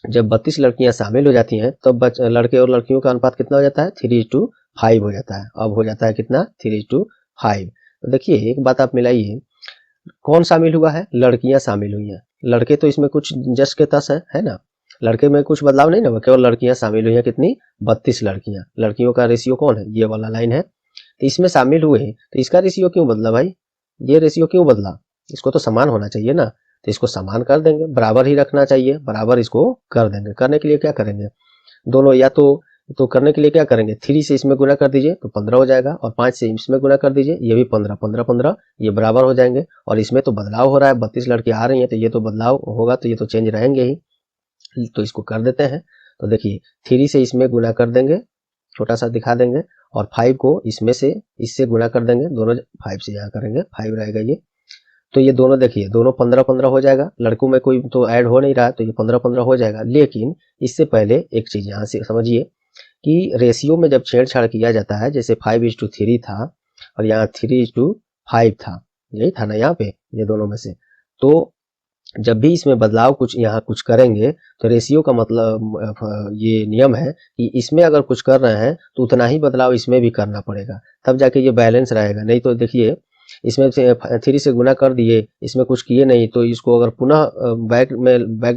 जब 32 लड़कियां शामिल हो जाती हैं तब लड़के और लड़कियों का अनुपात कितना हो जाता है, 3:5 हो जाता है। अब हो जाता है कितना, 3:5। तो देखिए एक बात आप मिलाइए, कौन शामिल हुआ है, लड़कियां शामिल हुई हैं। लड़के तो इसमें कुछ जस के तस है ना, लड़के में कुछ बदलाव नहीं ना, केवल लड़कियां शामिल हुई हैं। कितनी, 32 लड़कियां। लड़कियों का रेशियो कौन है, ये वाला लाइन है, तो इसमें शामिल हुए हैं, तो इसका रेशियो क्यों बदला भाई, ये रेशियो क्यों बदला, इसको तो समान होना चाहिए ना। तो इसको समान कर देंगे, बराबर ही रखना चाहिए, बराबर इसको कर देंगे। करने के लिए क्या करेंगे, दोनों या तो करने के लिए क्या करेंगे, 3 से इसमें गुना कर दीजिए तो 15 हो जाएगा, और 5 से इसमें गुना कर दीजिए, ये भी 15 15 15, ये बराबर हो जाएंगे। और इसमें तो बदलाव हो रहा है, 32 लड़की आ रही हैं, तो ये तो बदलाव होगा, तो ये तो चेंज रहेंगे ही। तो इसको कर देते हैं। तो देखिए 3 से इसमें गुना कर देंगे, छोटा सा दिखा देंगे, और 5 को इसमें से इससे गुना कर देंगे, दोनों 5 से यहाँ करेंगे, 5 रहेगा ये। तो ये दोनों देखिए, दोनों 15 15 हो जाएगा। लड़कों में कोई तो ऐड हो नहीं रहा, तो ये 15 15 हो जाएगा। लेकिन इससे पहले एक चीज यहाँ से समझिए कि रेशियो में जब छेड़छाड़ किया जाता है, जैसे 5:3 था और यहाँ 3:5 था, यही था ना यहाँ पे, ये दोनों में से, तो जब भी इसमें बदलाव कुछ यहाँ कुछ करेंगे तो रेशियो का मतलब ये नियम है कि इसमें अगर कुछ कर रहे हैं तो उतना ही बदलाव इसमें भी करना पड़ेगा, तब जाके ये बैलेंस रहेगा। नहीं तो देखिए इसमें से 3 से गुना कर दिए, इसमें कुछ किए नहीं, तो इसको अगर पुनः बैग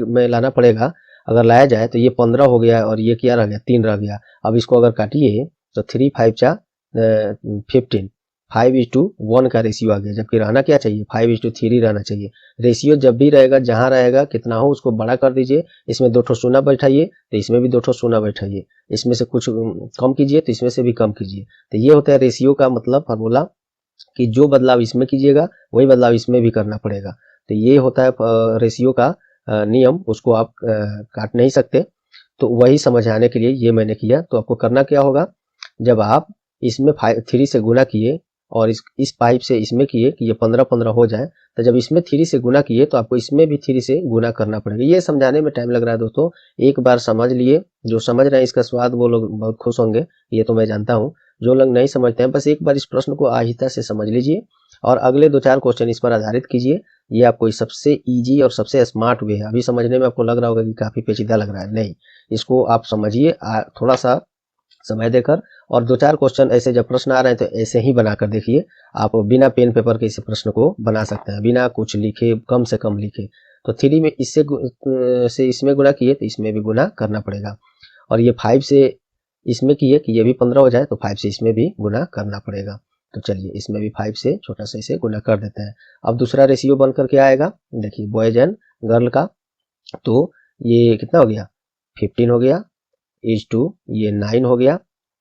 में लाना पड़ेगा। अगर लाया जाए तो ये 15 हो गया और ये क्या रह गया, 3 रह गया। अब इसको अगर काटिए तो 3 5 जा 15, 5:1 का रेशियो आ गया, जबकि रहना क्या चाहिए, 5:3 रहना चाहिए। रेशियो जब भी रहेगा, जहां रहेगा कितना हो उसको बड़ा कर दीजिए। इसमें 2 ठो शून्य बैठाइए तो इसमें भी 2 ठो शून्य बैठाइए, इसमें से कुछ कम कीजिए तो इसमें से भी कम कीजिए। तो ये होता है रेशियो का मतलब फार्मूला, कि जो बदलाव इसमें कीजिएगा वही बदलाव इसमें भी करना पड़ेगा। तो ये होता है रेशियो का नियम, उसको आप काट नहीं सकते। तो वही समझाने के लिए ये मैंने किया। तो आपको करना क्या होगा, जब आप इसमें 3 से गुना किए और इस पाइप से इसमें किए कि ये 15-15 हो जाए, तो जब इसमें 3 से गुना किए तो आपको इसमें भी 3 से गुना करना पड़ेगा। ये समझाने में टाइम लग रहा है दोस्तों, एक बार समझ लिए। जो समझ रहे हैं इसका स्वाद वो लोग बहुत खुश होंगे, ये तो मैं जानता हूँ। जो लोग नहीं समझते हैं बस एक बार इस प्रश्न को आहिस्ता से समझ लीजिए और अगले 2-4 क्वेश्चन इस पर आधारित कीजिए। ये आपको सबसे ईजी और सबसे स्मार्ट वे है। अभी समझने में आपको लग रहा होगा कि काफी पेचीदा लग रहा है, नहीं, इसको आप समझिए थोड़ा सा समय देकर। और 2-4 क्वेश्चन ऐसे जब प्रश्न आ रहे हैं तो ऐसे ही बनाकर देखिए। आप बिना पेन पेपर के इस प्रश्न को बना सकते हैं, बिना कुछ लिखे, कम से कम लिखे। तो 3 में से इसमें गुना किए तो इसमें भी गुना करना पड़ेगा, और ये 5 से इसमें किए कि ये भी 15 हो जाए तो 5 से इसमें भी गुना करना पड़ेगा। तो चलिए इसमें भी 5 से छोटा सा इसे गुना कर देते हैं। अब दूसरा रेशियो बन करके आएगा, देखिए बॉयज एंड गर्ल का। तो ये कितना हो गया, 15 हो गया, (2) ये 9 हो गया,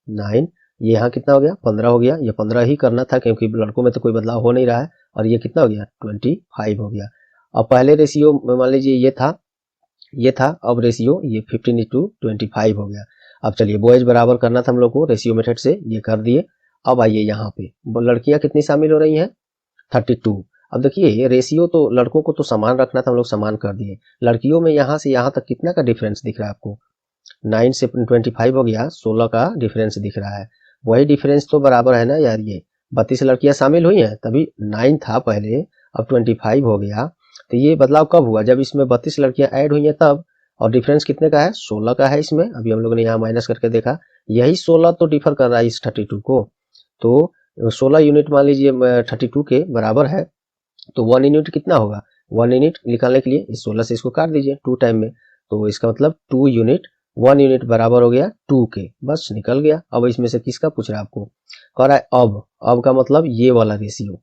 9। ये यहाँ कितना हो गया, 15 हो गया। ये 15 ही करना था क्योंकि लड़कों में तो कोई बदलाव हो नहीं रहा है। और ये कितना हो गया, 25 हो गया। अब पहले रेशियो मान लीजिए ये था, अब रेशियो ये 15:25 हो गया। अब चलिए बॉयज बराबर करना था हम लोग को रेशियो मेथड से, ये कर दिए। अब आइए यहाँ पे लड़कियां कितनी शामिल हो रही हैं, 32। अब देखिए रेशियो तो लड़कों को तो समान रखना था, हम लोग समान कर दिए। लड़कियों में यहाँ से यहाँ तक कितना का डिफरेंस दिख रहा है आपको, 9 से 25 हो गया, 16 का डिफरेंस दिख रहा है। वही डिफरेंस तो बराबर है ना यार, ये 32 लड़कियां शामिल हुई हैं, तभी 9 था पहले, अब 25 हो गया। तो ये बदलाव कब हुआ, जब इसमें 32 लड़कियां ऐड हुई हैं तब। और डिफरेंस कितने का है, 16 का है इसमें। अभी हम लोगों ने यहाँ माइनस करके देखा, यही 16 तो डिफर कर रहा है इस 32 को। तो 16 यूनिट मान लीजिए 32 के बराबर है, तो 1 यूनिट कितना होगा, 1 यूनिट निकालने के लिए इस 16 से इसको काट दीजिए 2 टाइम में। तो इसका मतलब 2 यूनिट, 1 यूनिट बराबर हो गया 2 के, बस निकल गया। अब इसमें से किसका पूछ रहा है आपको, कह रहा है अब का मतलब ये वाला रेशियो,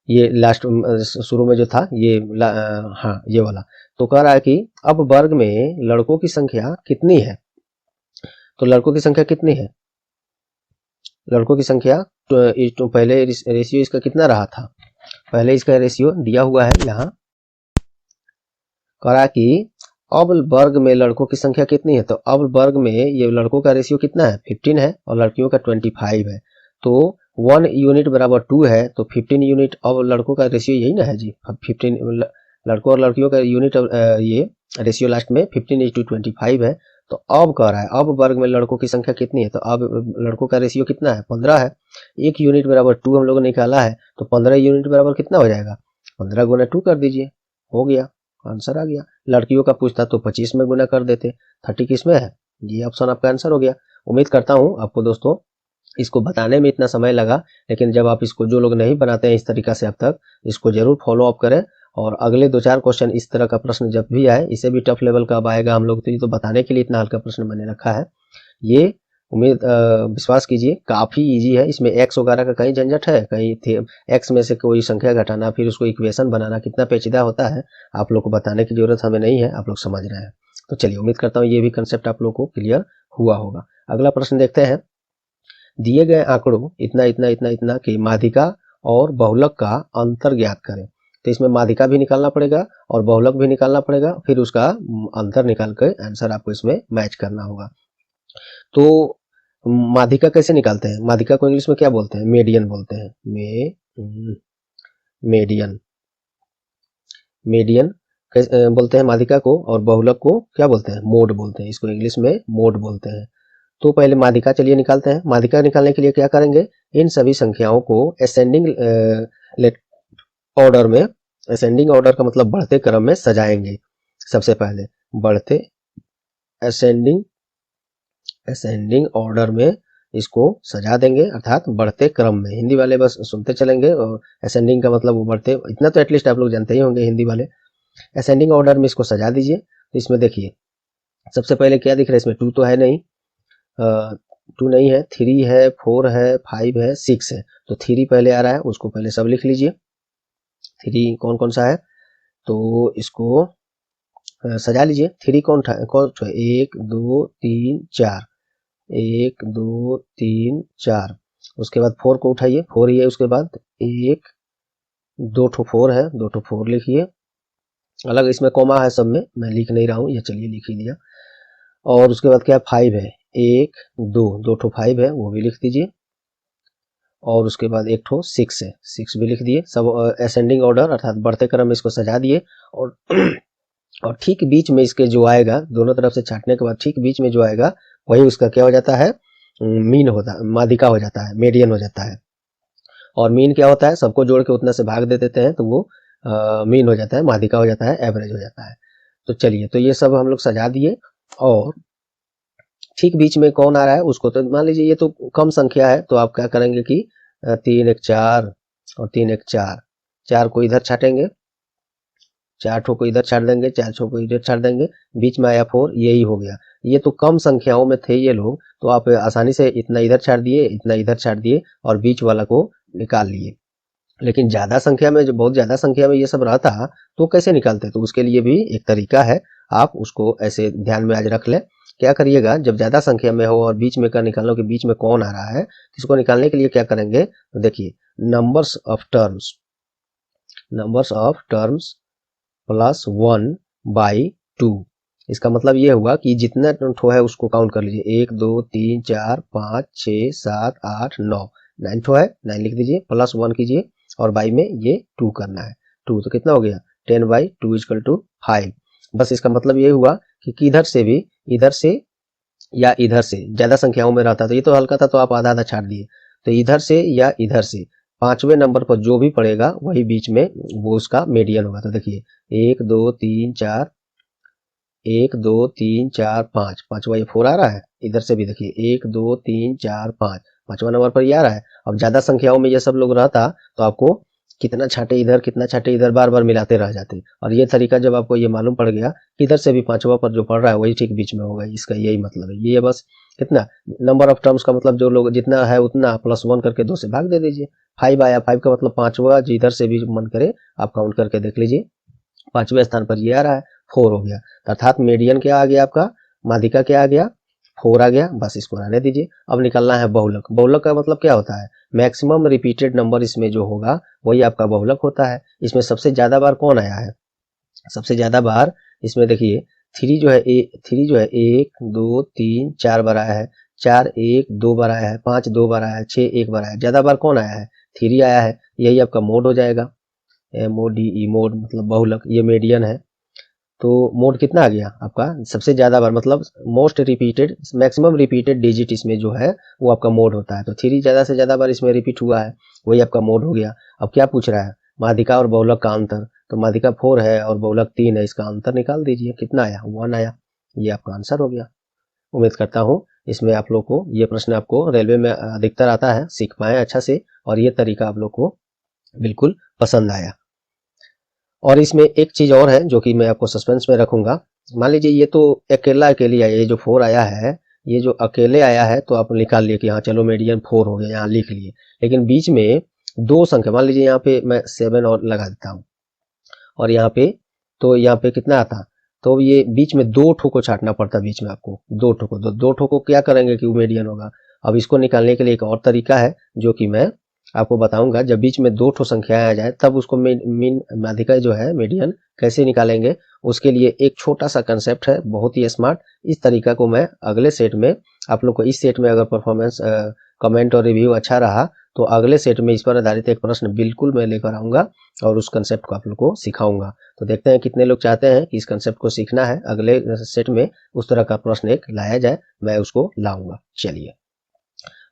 ये लास्ट शुरू में जो था ये हाँ ये वाला। तो कह रहा है कि अब वर्ग में लड़कों की संख्या कितनी है। तो लड़कों की संख्या कितनी है, लड़कों की संख्या तो पहले रेशियो इसका कितना रहा था, पहले इसका रेशियो दिया हुआ है यहाँ। कह रहा है कि अब वर्ग में लड़कों की संख्या कितनी है। तो अब वर्ग में ये लड़कों का रेशियो कितना है, 15 है, और लड़कियों का 25 है। तो 1 यूनिट बराबर 2 है, तो 15 यूनिट। अब लड़कों का रेशियो यही ना है जी, 15 लड़कों और लड़कियों का यूनिट, ये रेशियो लास्ट में 15:25 है। तो अब कह रहा है अब वर्ग में लड़कों की संख्या कितनी है। तो अब लड़कों का रेशियो कितना है, 15 है। 1 यूनिट बराबर 2 हम लोगों ने निकाला है, तो 15 यूनिट बराबर कितना हो जाएगा, 15 गुना 2 कर दीजिए, हो गया, आंसर आ गया। लड़कियों का पूछता तो 25 में गुना कर देते, 30 किस में है, ये ऑप्शन आपका आंसर हो गया। उम्मीद करता हूँ आपको दोस्तों इसको बताने में इतना समय लगा, लेकिन जब आप इसको, जो लोग नहीं बनाते हैं इस तरीका से अब तक, इसको जरूर फॉलो अप करें। और अगले 2-4 क्वेश्चन इस तरह का प्रश्न जब भी आए, इसे भी टफ लेवल का अब आएगा हम लोग, तो ये तो बताने के लिए इतना हल्का प्रश्न मैंने रखा है। ये उम्मीद विश्वास कीजिए काफी इजी है। इसमें एक्स वगैरह का कहीं झंझट है, कहीं एक्स में से कोई संख्या घटाना, फिर उसको इक्वेशन बनाना कितना पेचीदा होता है, आप लोग को बताने की जरूरत हमें नहीं है, आप लोग समझ रहे हैं। तो चलिए उम्मीद करता हूँ ये भी कंसेप्ट आप लोग को क्लियर हुआ होगा। अगला प्रश्न देखते हैं। दिए गए आंकड़ों इतना इतना इतना इतना की माध्यिका और बहुलक का अंतर ज्ञात करें। तो इसमें माध्यिका भी निकालना पड़ेगा और बहुलक भी निकालना पड़ेगा, फिर उसका अंतर निकाल कर आंसर आपको इसमें मैच करना होगा। तो माध्यिका कैसे निकालते हैं, माध्यिका को इंग्लिश में क्या बोलते हैं, मीडियन बोलते हैं, मीडियन बोलते हैं माध्यिका को, और बहुलक को क्या बोलते हैं, मोड बोलते हैं, इसको इंग्लिश में मोड बोलते हैं। तो पहले माध्यिका चलिए निकालते हैं। माध्यिका निकालने के लिए क्या करेंगे, इन सभी संख्याओं को असेंडिंग ऑर्डर में असेंडिंग ऑर्डर का मतलब बढ़ते क्रम में सजाएंगे। सबसे पहले बढ़ते असेंडिंग ऑर्डर में इसको सजा देंगे, अर्थात बढ़ते क्रम में। हिंदी वाले बस सुनते चलेंगे, और असेंडिंग का मतलब वो बढ़ते, इतना तो एटलीस्ट आप लोग जानते ही होंगे हिंदी वाले। असेंडिंग ऑर्डर में इसको सजा दीजिए। तो इसमें देखिए सबसे पहले क्या दिख रहा है, इसमें 2 तो है नहीं, 2 नहीं है, 3 है, 4 है, 5 है, 6 है। तो 3 पहले आ रहा है, उसको पहले सब लिख लीजिए। 3 कौन कौन सा है, तो इसको सजा लीजिए। 3 कौन था, 1 2 3 4, 1 2 3 4। उसके बाद 4 को उठाइए, 4 ही है। उसके बाद 1 2 ठो 4 है, 2 ठो 4 लिखिए। अलग इसमें कॉमा है सब में, मैं लिख नहीं रहा हूँ, ये चलिए लिख ही दिया। और उसके बाद क्या 5 है, 1 2 ठो 5 है, वो भी लिख दीजिए। और उसके बाद एक ठो 6 है, 6 भी लिख दिए। सब असेंडिंग ऑर्डर अर्थात बढ़ते क्रम में इसको सजा दिए। और और ठीक बीच में इसके जो आएगा, दोनों तरफ से छांटने के बाद ठीक बीच में जो आएगा वही उसका क्या हो जाता है, मीन होता है, माध्यिका हो जाता है, मीडियन हो जाता है। और मीन क्या होता है, सबको जोड़ के उतना से भाग दे देते हैं तो वो मीन हो जाता है, माध्यिका हो जाता है, एवरेज हो जाता है। तो चलिए, तो ये सब हम लोग सजा दिए। और ठीक बीच में कौन आ रहा है उसको, तो मान लीजिए ये तो कम संख्या है, तो आप क्या करेंगे कि 3 1 4 और 3 1 4, 4 को इधर छाटेंगे, 4 ठो को इधर छाट देंगे, 4 ठो को इधर छाट देंगे, बीच में आया 4, यही हो गया। ये तो कम संख्याओं में थे ये लोग, तो आप आसानी से इतना इधर छाट दिए, इतना इधर छाट दिए, और बीच वाला को निकाल लिए। लेकिन ज्यादा संख्या में, जो बहुत ज्यादा संख्या में ये सब रहता तो कैसे निकालते, तो उसके लिए भी एक तरीका है, आप उसको ऐसे ध्यान में आज रख ले। क्या करिएगा, जब ज्यादा संख्या में हो और बीच में का निकालो कि बीच में कौन आ रहा है, इसको निकालने के लिए क्या करेंगे, तो देखिए numbers of terms plus 1 by 2। इसका मतलब ये हुआ कि जितना ठो है उसको काउंट कर लीजिए, 1 2 3 4 5 6 7 8 9, 9 ठो है, 9 लिख दीजिए, प्लस 1 कीजिए, और बाई में ये 2 करना है। 2 तो कितना हो गया, 10 बाई 2 इक्वल टू 5। बस इसका मतलब ये हुआ कि किधर से भी, इधर से या इधर से, ज्यादा संख्याओं में रहता तो ये तो हल्का था, तो आप आधा आधा छाट दिए। तो इधर से या इधर से, पांचवें नंबर पर जो भी पड़ेगा वही बीच में वो उसका मीडियन होगा। तो देखिए 1 2 3 4, 1 2 3 4 5, पांचवा ये 4 आ रहा है। इधर से भी देखिए 1 2 3 4 5, पांचवा नंबर पर ये आ रहा है। अब ज्यादा संख्याओं में ये सब लोग रहता तो आपको कितना छाटे इधर, कितना छाटे इधर, बार बार मिलाते रह जाते। और ये तरीका जब आपको ये मालूम पड़ गया कि इधर से भी पांचवा पर जो पड़ रहा है वही ठीक बीच में होगा, इसका यही मतलब है। ये बस कितना, नंबर ऑफ टर्म्स का मतलब जो लोग जितना है उतना प्लस 1 करके 2 से भाग दे दीजिए। 5 आया, 5 का मतलब पांचवा जिधर से भी मन करे आप काउंट करके देख लीजिए, पांचवें स्थान पर ये आ रहा है, 4 हो गया। अर्थात मीडियन क्या आ गया आपका, माध्यिका क्या आ गया, 4 आ गया। बस इसको रहने दीजिए। अब निकालना है बहुलक। बहुलक का मतलब क्या होता है, मैक्सिमम रिपीटेड नंबर इसमें जो होगा वही आपका बहुलक होता है। इसमें सबसे ज्यादा बार कौन आया है, सबसे ज्यादा बार इसमें देखिए 3 जो है, 1 2 3 4 बार आया है, 4 1 2 बार आया है, 5 2 बार आया है, 6 1 बार आया है। ज्यादा बार कौन आया है, 3 आया है। यही आपका मोड हो जाएगा, MODE, मोड मतलब बहुलक, ये मीडियन है। तो मोड कितना आ गया आपका, सबसे ज्यादा बार मतलब most repeated, maximum repeated digit इसमें जो है वो आपका मोड होता है। तो 3 ज्यादा से ज्यादा बार इसमें रिपीट हुआ है, वही आपका मोड हो गया। अब क्या पूछ रहा है, माध्यिका और बहुलक का अंतर। तो माध्यिका 4 है और बहुलक 3 है, इसका अंतर निकाल दीजिए, कितना आया, 1 आया। ये आपका आंसर हो गया। उम्मीद करता हूँ इसमें आप लोग को ये प्रश्न आपको रेलवे में अधिकतर आता है, सीख पाए अच्छा से, और ये तरीका आप लोग को बिल्कुल पसंद आया। और इसमें एक चीज और है जो कि मैं आपको सस्पेंस में रखूंगा। मान लीजिए ये तो अकेली आया, ये जो 4 आया है, ये जो अकेले आया है, तो आप निकाल लिए कि हाँ चलो मीडियन 4 हो गया, यहाँ लिख लिए। लेकिन बीच में 2 संख्या, मान लीजिए यहाँ पे मैं 7 और लगा देता हूँ, और यहाँ पे, तो यहाँ पे कितना आता, तो ये बीच में 2 ठो को छाटना पड़ता, बीच में आपको 2 ठो को, 2 ठो को क्या करेंगे कि वो मीडियन होगा। अब इसको निकालने के लिए एक और तरीका है जो कि मैं आपको बताऊंगा। जब बीच में 2 ठो संख्याएं आ जाए तब उसको मीन माध्यिका जो है मीडियन कैसे निकालेंगे, उसके लिए एक छोटा सा कंसेप्ट है, बहुत ही स्मार्ट। इस तरीका को मैं अगले सेट में आप लोग को, इस सेट में अगर परफॉर्मेंस कमेंट और रिव्यू अच्छा रहा तो अगले सेट में इस पर आधारित एक प्रश्न बिल्कुल मैं लेकर आऊंगा और उस कंसेप्ट को आप लोग को सिखाऊंगा। तो देखते हैं कितने लोग चाहते हैं कि इस कंसेप्ट को सीखना है, अगले सेट में उस तरह का प्रश्न एक लाया जाए, मैं उसको लाऊंगा। चलिए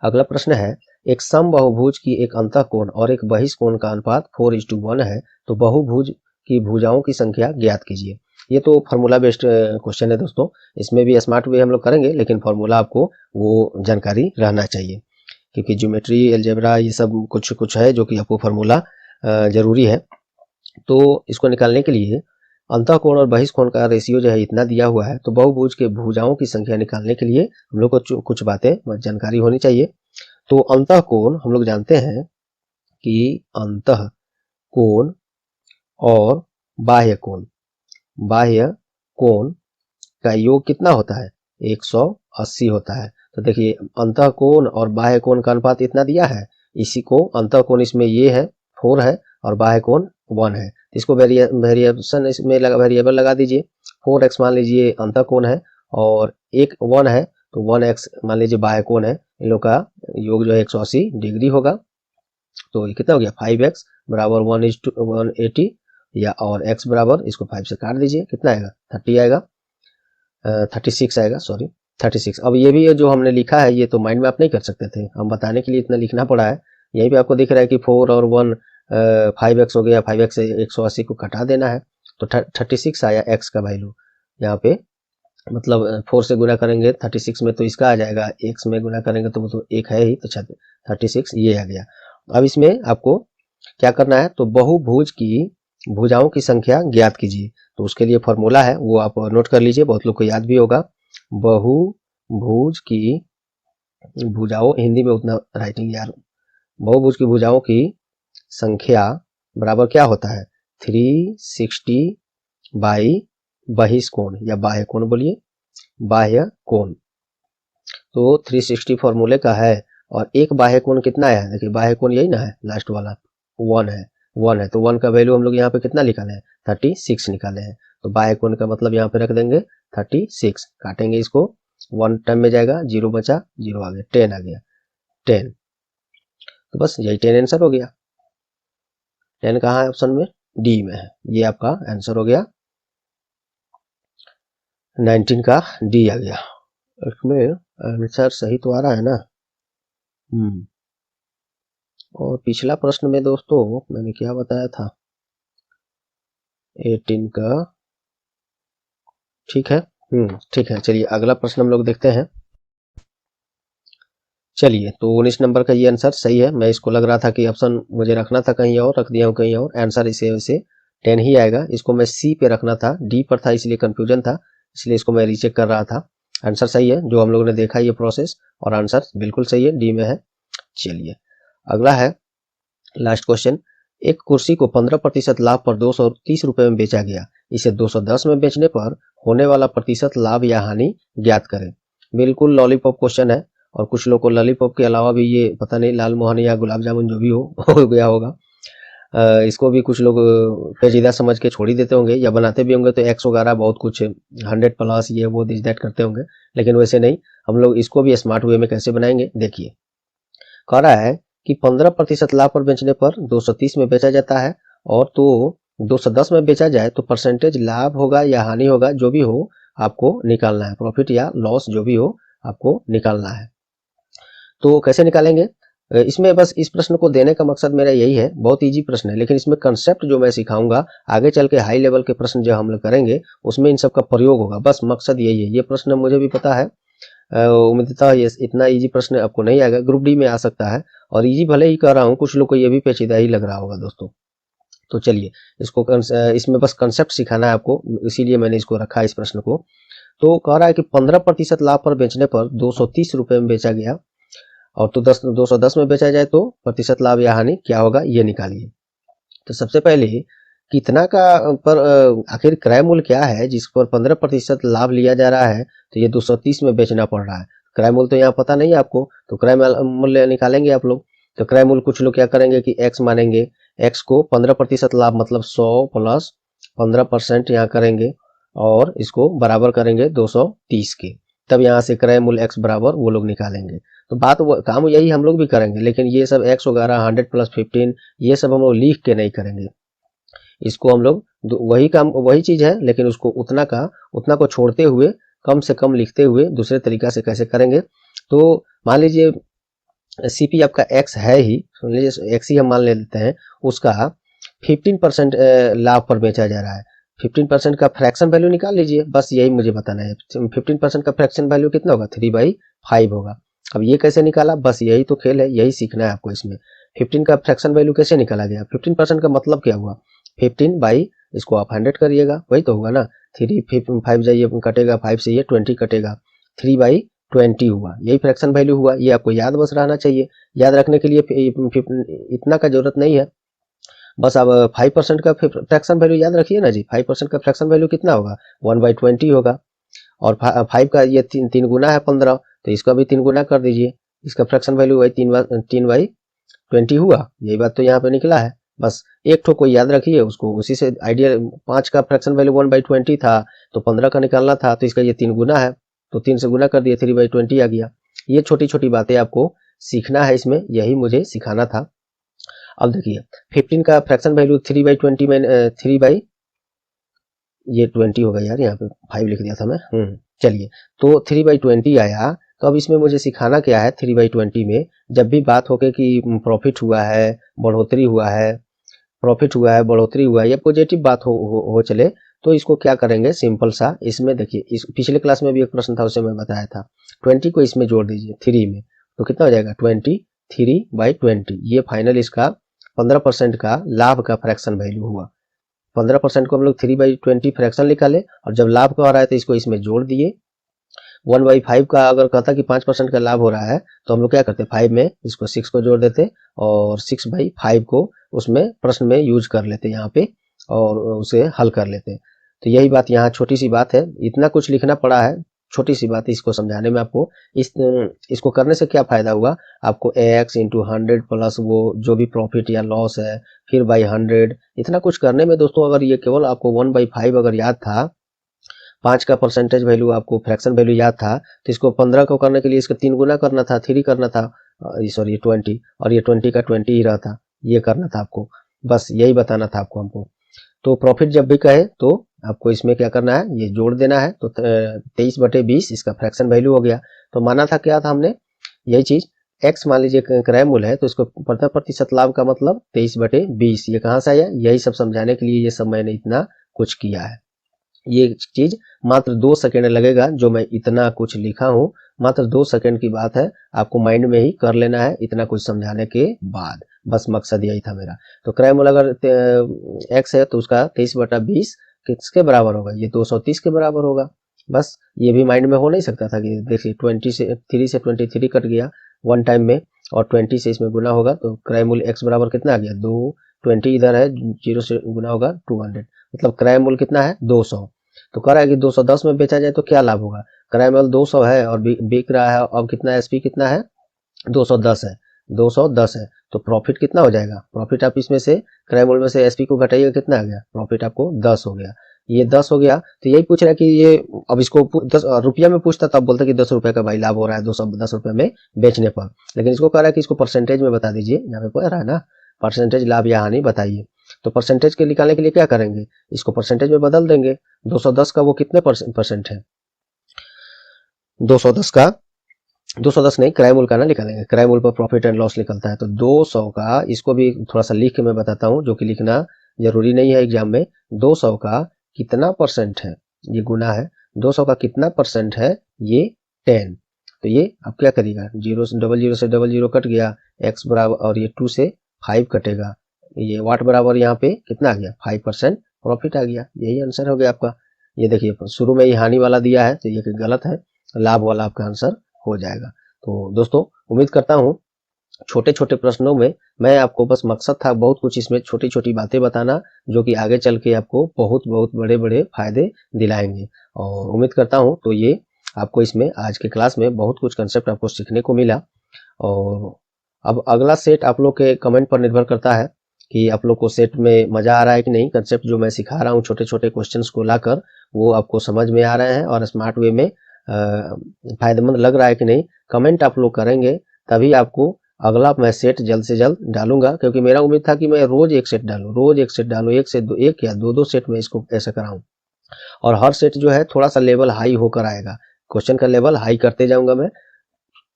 अगला प्रश्न है, एक समबाहुभुज की एक अंतःकोण और एक बहिष्कोण का अनुपात 4:1 है, तो बहुभुज की भुजाओं की संख्या ज्ञात कीजिए। ये तो फार्मूला बेस्ड क्वेश्चन है दोस्तों, इसमें भी स्मार्ट वे हम लोग करेंगे, लेकिन फार्मूला आपको वो जानकारी रहना चाहिए, क्योंकि ज्योमेट्री अलजेब्रा ये सब कुछ कुछ है जो कि आपको फार्मूला जरूरी है। तो इसको निकालने के लिए अंतःकोण और बहिष्कोण का रेशियो जो है इतना दिया हुआ है, तो बहुभुज के भुजाओं की संख्या निकालने के लिए हम लोग को कुछ बातें जानकारी होनी चाहिए। तो अंतःकोण हम लोग जानते हैं कि अंतःकोण और बाह्य कोण का योग कितना होता है, 180 होता है। तो देखिए अंतःकोण और बाह्य कोण का अनुपात इतना दिया है, इसी को अंतःकोण इसमें ये है 4 है और बाह्य कोण 1 है। इसको वेरिएशन इसमें वेरिएबल लगा दीजिए। 4x मान लीजिए अंतःकोण है और 1 है, तो 1x मान लीजिए बाह्य कोण है। इन लोग का योग जो है 180 डिग्री होगा। तो ये कितना हो गया, 5x बराबर 1:180 या और x बराबर, इसको 5 से काट दीजिए, कितना आएगा 30 आएगा, 36 आएगा, सॉरी 36। अब ये भी जो हमने लिखा है ये तो माइंड में आप नहीं कर सकते थे, हम बताने के लिए इतना लिखना पड़ा है। यहीं पे आपको दिख रहा है कि 4 और 1 5x हो गया, 5x से 180 को घटा देना है, तो 36 आया x का वैल्यू यहाँ पे। मतलब 4 से गुना करेंगे 36 में तो इसका आ जाएगा, x में गुना करेंगे तो वो तो 1 है ही, तो 36 ये आ गया। अब इसमें आपको क्या करना है, तो बहुभुज की भुजाओं की संख्या ज्ञात कीजिए। तो उसके लिए फॉर्मूला है, वो आप नोट कर लीजिए, बहुत लोग को याद भी होगा। बहुभुज की भुजाओं, हिंदी में उतना राइटिंग यार, बहुभुज की भुजाओं की संख्या बराबर क्या होता है, 360 बाई बहिष्कोण या बाह्य कोण, बोलिए बाह्य कोण। तो 360 फॉर्मूले का है और एक बाह्य कोण कितना है, देखिए बाह्य कोण यही ना है, लास्ट वाला 1 है, 1 है, तो 1 का वैल्यू हम लोग यहाँ पे कितना निकाले हैं, 36 निकाले हैं। तो बाह्य कोण का मतलब यहाँ पे रख देंगे 36, काटेंगे इसको, 1 टाइम में जाएगा, 0 बचा, 0 आ गया, 10 आ गया, 10। तो बस यही 10 आंसर हो गया। 10 कहाँ है, ऑप्शन में डी में है, ये आपका आंसर हो गया। 19 का डी आ गया। इसमें आंसर सही तो आ रहा है ना। और पिछला प्रश्न में दोस्तों मैंने क्या बताया था, 18 का, ठीक है, ठीक है। चलिए अगला प्रश्न हम लोग देखते हैं। चलिए तो 19 नंबर का ये आंसर सही है। मैं इसको लग रहा था कि ऑप्शन मुझे रखना था कहीं और, रख दिया हूँ कहीं और, आंसर इसे वैसे 10 ही आएगा। इसको मैं सी पे रखना था, डी पर था, इसलिए कंफ्यूजन था, इसलिए इसको मैं रीचेक कर रहा था। आंसर सही है, जो हम लोगों ने देखा ये प्रोसेस, और आंसर बिल्कुल सही है, डी में है। चलिए अगला है लास्ट क्वेश्चन। एक कुर्सी को 15% लाभ पर 230 रुपए में बेचा गया, इसे 210 में बेचने पर होने वाला प्रतिशत लाभ या हानि ज्ञात करें। बिल्कुल लॉलीपॉप क्वेश्चन है, और कुछ लोग को लॉलीपॉप के अलावा भी ये पता नहीं लाल मोहन या गुलाब जामुन जो भी हो गया होगा, इसको भी कुछ लोग पेचीदा समझ के छोड़ ही देते होंगे, या बनाते भी होंगे तो एक्स वगैरह बहुत कुछ 100+ ये वो दिस दैट करते होंगे, लेकिन वैसे नहीं। हम लोग इसको भी स्मार्ट वे में कैसे बनाएंगे, देखिए कह रहा है कि 15% लाभ पर बेचने पर 230 में बेचा जाता है, और तो 210 में बेचा जाए तो परसेंटेज लाभ होगा या हानि होगा, जो भी हो आपको निकालना है, प्रॉफिट या लॉस जो भी हो आपको निकालना है। तो कैसे निकालेंगे, इसमें बस इस प्रश्न को देने का मकसद मेरा यही है, बहुत इजी प्रश्न है, लेकिन इसमें कंसेप्ट जो मैं सिखाऊंगा आगे चल के हाई लेवल के प्रश्न जो हम लोग करेंगे उसमें इन सब का प्रयोग होगा, बस मकसद यही है। ये प्रश्न मुझे भी पता है, उम्मीद था ये इतना इजी प्रश्न आपको नहीं आएगा, ग्रुप डी में आ सकता है, और इजी भले ही कह रहा हूँ, कुछ लोग को ये भी पेचीदा ही लग रहा होगा दोस्तों। तो चलिए इसको इसमें बस कंसेप्ट सिखाना है आपको, इसीलिए मैंने इसको रखा इस प्रश्न को। तो कह रहा है कि 15% लाभ पर बेचने पर 230 रुपए में बेचा गया, और तो 210 में बेचा जाए तो प्रतिशत लाभ या हानि क्या होगा, ये निकालिए। तो सबसे पहले कितना का पर आखिर क्रय मूल्य क्या है जिस पर 15% लाभ लिया जा रहा है, तो ये 230 में बेचना पड़ रहा है। क्रय मूल्य तो यहाँ पता नहीं है आपको, तो क्रय मूल्य निकालेंगे आप लोग। तो क्रय मूल्य कुछ लोग क्या करेंगे कि x मानेंगे, x को 15% लाभ मतलब 100 प्लस 15% यहाँ करेंगे, और इसको बराबर करेंगे 230 के, तब यहाँ से क्रय मूल्य x बराबर वो लोग निकालेंगे। तो बात काम यही हम लोग भी करेंगे, लेकिन ये सब x वगैरह 100 + 15 ये सब हम लोग लिख के नहीं करेंगे, इसको हम लोग वही काम वही चीज है, लेकिन उसको उतना को छोड़ते हुए, कम से कम लिखते हुए दूसरे तरीका से कैसे करेंगे। तो मान लीजिए सीपी आपका x है ही, सुन लीजिए x ही हम मान लेते हैं, उसका 15% लाभ पर बेचा जा रहा है। 15% का फ्रैक्शन वैल्यू निकाल लीजिए, बस यही मुझे बताना है। 15% का फ्रैक्शन वैल्यू कितना होगा, 3/5 होगा। अब ये कैसे निकाला, बस यही तो खेल है, यही सीखना है आपको इसमें। 15 का फ्रैक्शन वैल्यू कैसे निकाला गया, 15% का मतलब क्या हुआ, 15 बाई इसको आप 100 करिएगा, वही तो होगा ना। 5 जाइए कटेगा, 5 से ये 20 कटेगा, 3/20 हुआ, यही फ्रैक्शन वैल्यू हुआ। ये आपको याद बस रहना चाहिए। याद रखने के लिए इतना का जरूरत नहीं है, बस अब 5% का फ्रैक्शन वैल्यू याद रखिए ना जी। 5% का फ्रैक्शन वैल्यू कितना होगा, 1/20 होगा। और 5 का ये तीन गुना है 15, तो इसका भी 3 गुना कर दीजिए। इसका फ्रैक्शन वैल्यू वही 3/20 हुआ। यही बात तो यहाँ पे निकला है। बस एक ठो को याद रखिए, उसको उसी से आइडिया। 5 का फ्रैक्शन वैल्यू 1/20 था, तो 15 का निकालना था, तो इसका ये 3 गुना है, तो 3 से गुना कर दिए, 3/20 आ गया। ये छोटी छोटी बातें आपको सीखना है इसमें, यही मुझे सिखाना था। अब देखिए 15 का फ्रैक्शन वैल्यू 3/20 में 20 होगा यार, यहाँ पे 5 लिख दिया था मैं। चलिए, तो 3/20 आया। तो अब इसमें मुझे सिखाना क्या है, 3/20 में जब भी बात हो के कि प्रॉफिट हुआ है, बढ़ोतरी हुआ है, प्रॉफिट हुआ है, बढ़ोतरी हुआ है, या पॉजिटिव बात हो चले, तो इसको क्या करेंगे, सिंपल सा। इसमें देखिए, इस पिछले क्लास में भी एक प्रश्न था, उसे मैं बताया था। 20 को इसमें जोड़ दीजिए 3 में, तो कितना हो जाएगा, 23/20। ये फाइनल इसका 15% का लाभ का फ्रैक्शन वैल्यू हुआ। 15% को हम लोग 3/20 फ्रैक्शन निकाले, और जब लाभ का हो रहा है तो इसको इसमें जोड़ दिए। 1/5 का अगर कहता कि 5% का लाभ हो रहा है, तो हम लोग क्या करते, 5 में इसको 6 को जोड़ देते, और 6/5 को उसमें प्रश्न में यूज कर लेते यहाँ पे, और उसे हल कर लेते। तो यही बात यहाँ छोटी सी बात है, इतना कुछ लिखना पड़ा है, छोटी सी बात है इसको समझाने में आपको। इसको करने से क्या फायदा हुआ आपको, x इंटू 100 प्लस वो जो भी प्रॉफिट या लॉस है, फिर बाई 100, इतना कुछ करने में दोस्तों, अगर ये केवल आपको 1/5 अगर याद था, 5 का परसेंटेज वैल्यू आपको फ्रैक्शन वैल्यू याद था, तो इसको 15 को करने के लिए इसका 3 गुना करना था, 3 करना था, सॉरी 20, और ये 20 का 20 ही रहता, ये करना था आपको। बस यही बताना था आपको हमको। तो प्रॉफिट जब भी कहे तो आपको इसमें क्या करना है, ये जोड़ देना है। तो 23/20 इसका फ्रैक्शन वैल्यू हो गया। तो माना था क्या था हमने, यही चीज, x मान लीजिए क्रय मूल्य है, तो इसको 15% लाभ का मतलब 23/20, ये कहाँ से आया, यही सब समझाने के लिए ये सब मैंने इतना कुछ किया है। ये चीज मात्र 2 सेकेंड लगेगा, जो मैं इतना कुछ लिखा हूँ, मात्र 2 सेकेंड की बात है, आपको माइंड में ही कर लेना है इतना कुछ समझाने के बाद। बस मकसद यही था मेरा। तो क्रय मूल्य अगर x है, तो उसका 23/20 किसके बराबर होगा, ये 230 के बराबर होगा। बस ये भी माइंड में हो नहीं सकता था कि देखिए 3 से 23 कट गया वन टाइम में, और 20 से इसमें गुना होगा, तो क्रय मूल्य x बराबर कितना आ गया, 220 इधर है, 0 से गुना होगा 200, मतलब क्रय मूल्य कितना है, 200। तो कह रहा है कि 210 में बेचा जाए तो क्या लाभ होगा, क्रय मूल्य 200 है और बिक रहा है, अब कितना एसपी कितना है, 210 है, 210 है, तो प्रॉफिट कितना हो जाएगा, प्रॉफिट आप इसमें से क्रय मूल्य में से एसपी को घटाइएगा, कितना आ गया, प्रॉफिट आपको 10 हो गया। ये 10 हो गया, तो यही पूछ रहा है कि ये, अब इसको 10 रुपया में पूछता तब बोलता कि 10 रुपए का भाई लाभ हो रहा है 210 रुपए में बेचने पर, लेकिन इसको कह रहा है कि इसको परसेंटेज में बता दीजिए, यहाँ पे पढ़ रहा है ना, परसेंटेज लाभ या हानि बताइए। तो परसेंटेज के निकालने के लिए क्या करेंगे, इसको परसेंटेज में बदल देंगे। 210 का वो कितने परसेंट है, 210 का 210 नहीं, क्रय मूल्य का ना निकालेंगे, क्रय मूल्य पर प्रॉफिट एंड लॉस निकलता है। तो 200 का, इसको भी थोड़ा सा लिख के मैं बताता हूँ, जो कि लिखना जरूरी नहीं है एग्जाम में। 200 का कितना परसेंट है, ये गुना है, 200 का कितना परसेंट है, ये 10। तो ये अब क्या करिएगा, 0 से 00 कट गया, x बराबर, और ये 2 से 5 कटेगा, ये वाट बराबर यहाँ पे कितना आ गया, 5% प्रॉफिट आ गया। यही आंसर हो गया आपका। ये देखिए शुरू में ही हानि वाला दिया है, तो ये गलत है, लाभ वाला आपका आंसर हो जाएगा। तो दोस्तों उम्मीद करता हूँ छोटे छोटे प्रश्नों में मैं आपको, बस मकसद था बहुत कुछ इसमें छोटी छोटी बातें बताना, जो कि आगे चल के आपको बहुत बहुत बड़े बड़े फायदे दिलाएंगे। और उम्मीद करता हूँ तो ये आपको इसमें आज के क्लास में बहुत कुछ कंसेप्ट आपको सीखने को मिला। और अब अगला सेट आप लोग के कमेंट पर निर्भर करता है कि आप लोग को सेट में मजा आ रहा है कि नहीं, कंसेप्ट जो मैं सिखा रहा हूँ छोटे छोटे क्वेश्चंस को लाकर, वो आपको समझ में आ रहे हैं और स्मार्ट वे में फायदेमंद लग रहा है कि नहीं। कमेंट आप लोग करेंगे तभी आपको अगला मैं सेट जल्द से जल्द डालूंगा, क्योंकि मेरा उम्मीद था कि मैं रोज एक सेट डालूं, रोज एक सेट डालूं, एक या दो सेट में इसको ऐसा कराऊं, और हर सेट जो है थोड़ा सा लेवल हाई होकर आएगा, क्वेश्चन का लेवल हाई करते जाऊंगा मैं।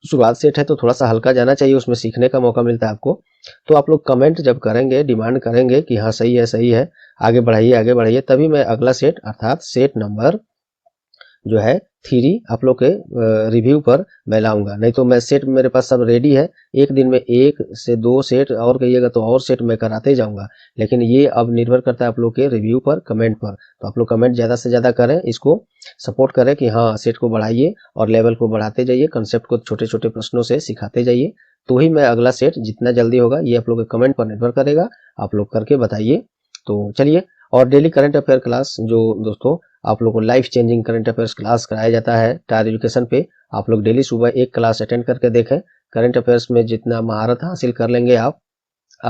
शुरुआत सेट है तो थोड़ा सा हल्का जाना चाहिए, उसमें सीखने का मौका मिलता है आपको। तो आप लोग कमेंट जब करेंगे, डिमांड करेंगे कि हाँ सही है, आगे बढ़ाइए, तभी मैं अगला सेट अर्थात सेट नंबर जो है 3 आप लोग के रिव्यू पर मैं लाऊंगा। नहीं तो मैं सेट मेरे पास सब रेडी है, एक दिन में 1 से 2 सेट और कहिएगा तो और सेट मैं कराते जाऊंगा। लेकिन ये अब निर्भर करता है आप लोग के रिव्यू पर, कमेंट पर। तो आप लोग कमेंट ज़्यादा से ज़्यादा करें, इसको सपोर्ट करें कि हाँ सेट को बढ़ाइए और लेवल को बढ़ाते जाइए, कंसेप्ट को छोटे छोटे प्रश्नों से सिखाते जाइए, तो ही मैं अगला सेट जितना जल्दी होगा ये आप लोग के कमेंट पर निर्भर करेगा। आप लोग करके बताइए। तो चलिए, और डेली करंट अफेयर क्लास जो दोस्तों आप लोग को life changing current affairs class कराया जाता है टायर एजुकेशन पे, आप लोग डेली सुबह एक क्लास अटेंड करके देखें। करंट अफेयर्स में जितना महारत हासिल कर लेंगे आप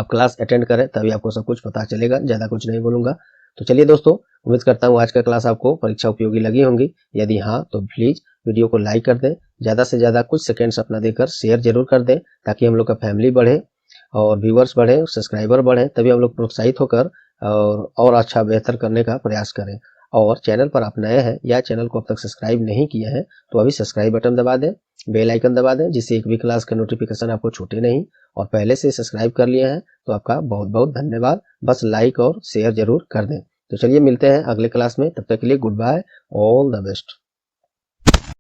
क्लास अटेंड करें, तभी आपको सब कुछ पता चलेगा। ज़्यादा कुछ नहीं बोलूँगा। तो चलिए दोस्तों, उम्मीद करता हूँ आज का क्लास आपको परीक्षा उपयोगी लगी होंगी। यदि हाँ तो प्लीज़ वीडियो को लाइक कर दें, ज़्यादा से ज़्यादा कुछ सेकेंड्स अपना देकर शेयर जरूर कर दें, ताकि हम लोग का फैमिली बढ़े और व्यूवर्स बढ़े, सब्सक्राइबर बढ़े, तभी हम लोग प्रोत्साहित होकर और अच्छा बेहतर करने का प्रयास करें। और चैनल पर आप नए हैं या चैनल को अब तक सब्सक्राइब नहीं किए हैं तो अभी सब्सक्राइब बटन दबा दें, बेल आइकन दबा दें, जिससे एक भी क्लास का नोटिफिकेशन आपको छूटे नहीं। और पहले से सब्सक्राइब कर लिए हैं तो आपका बहुत बहुत धन्यवाद। बस लाइक और शेयर जरूर कर दें। तो चलिए मिलते हैं अगले क्लास में, तब तक के लिए goodbye, all the best.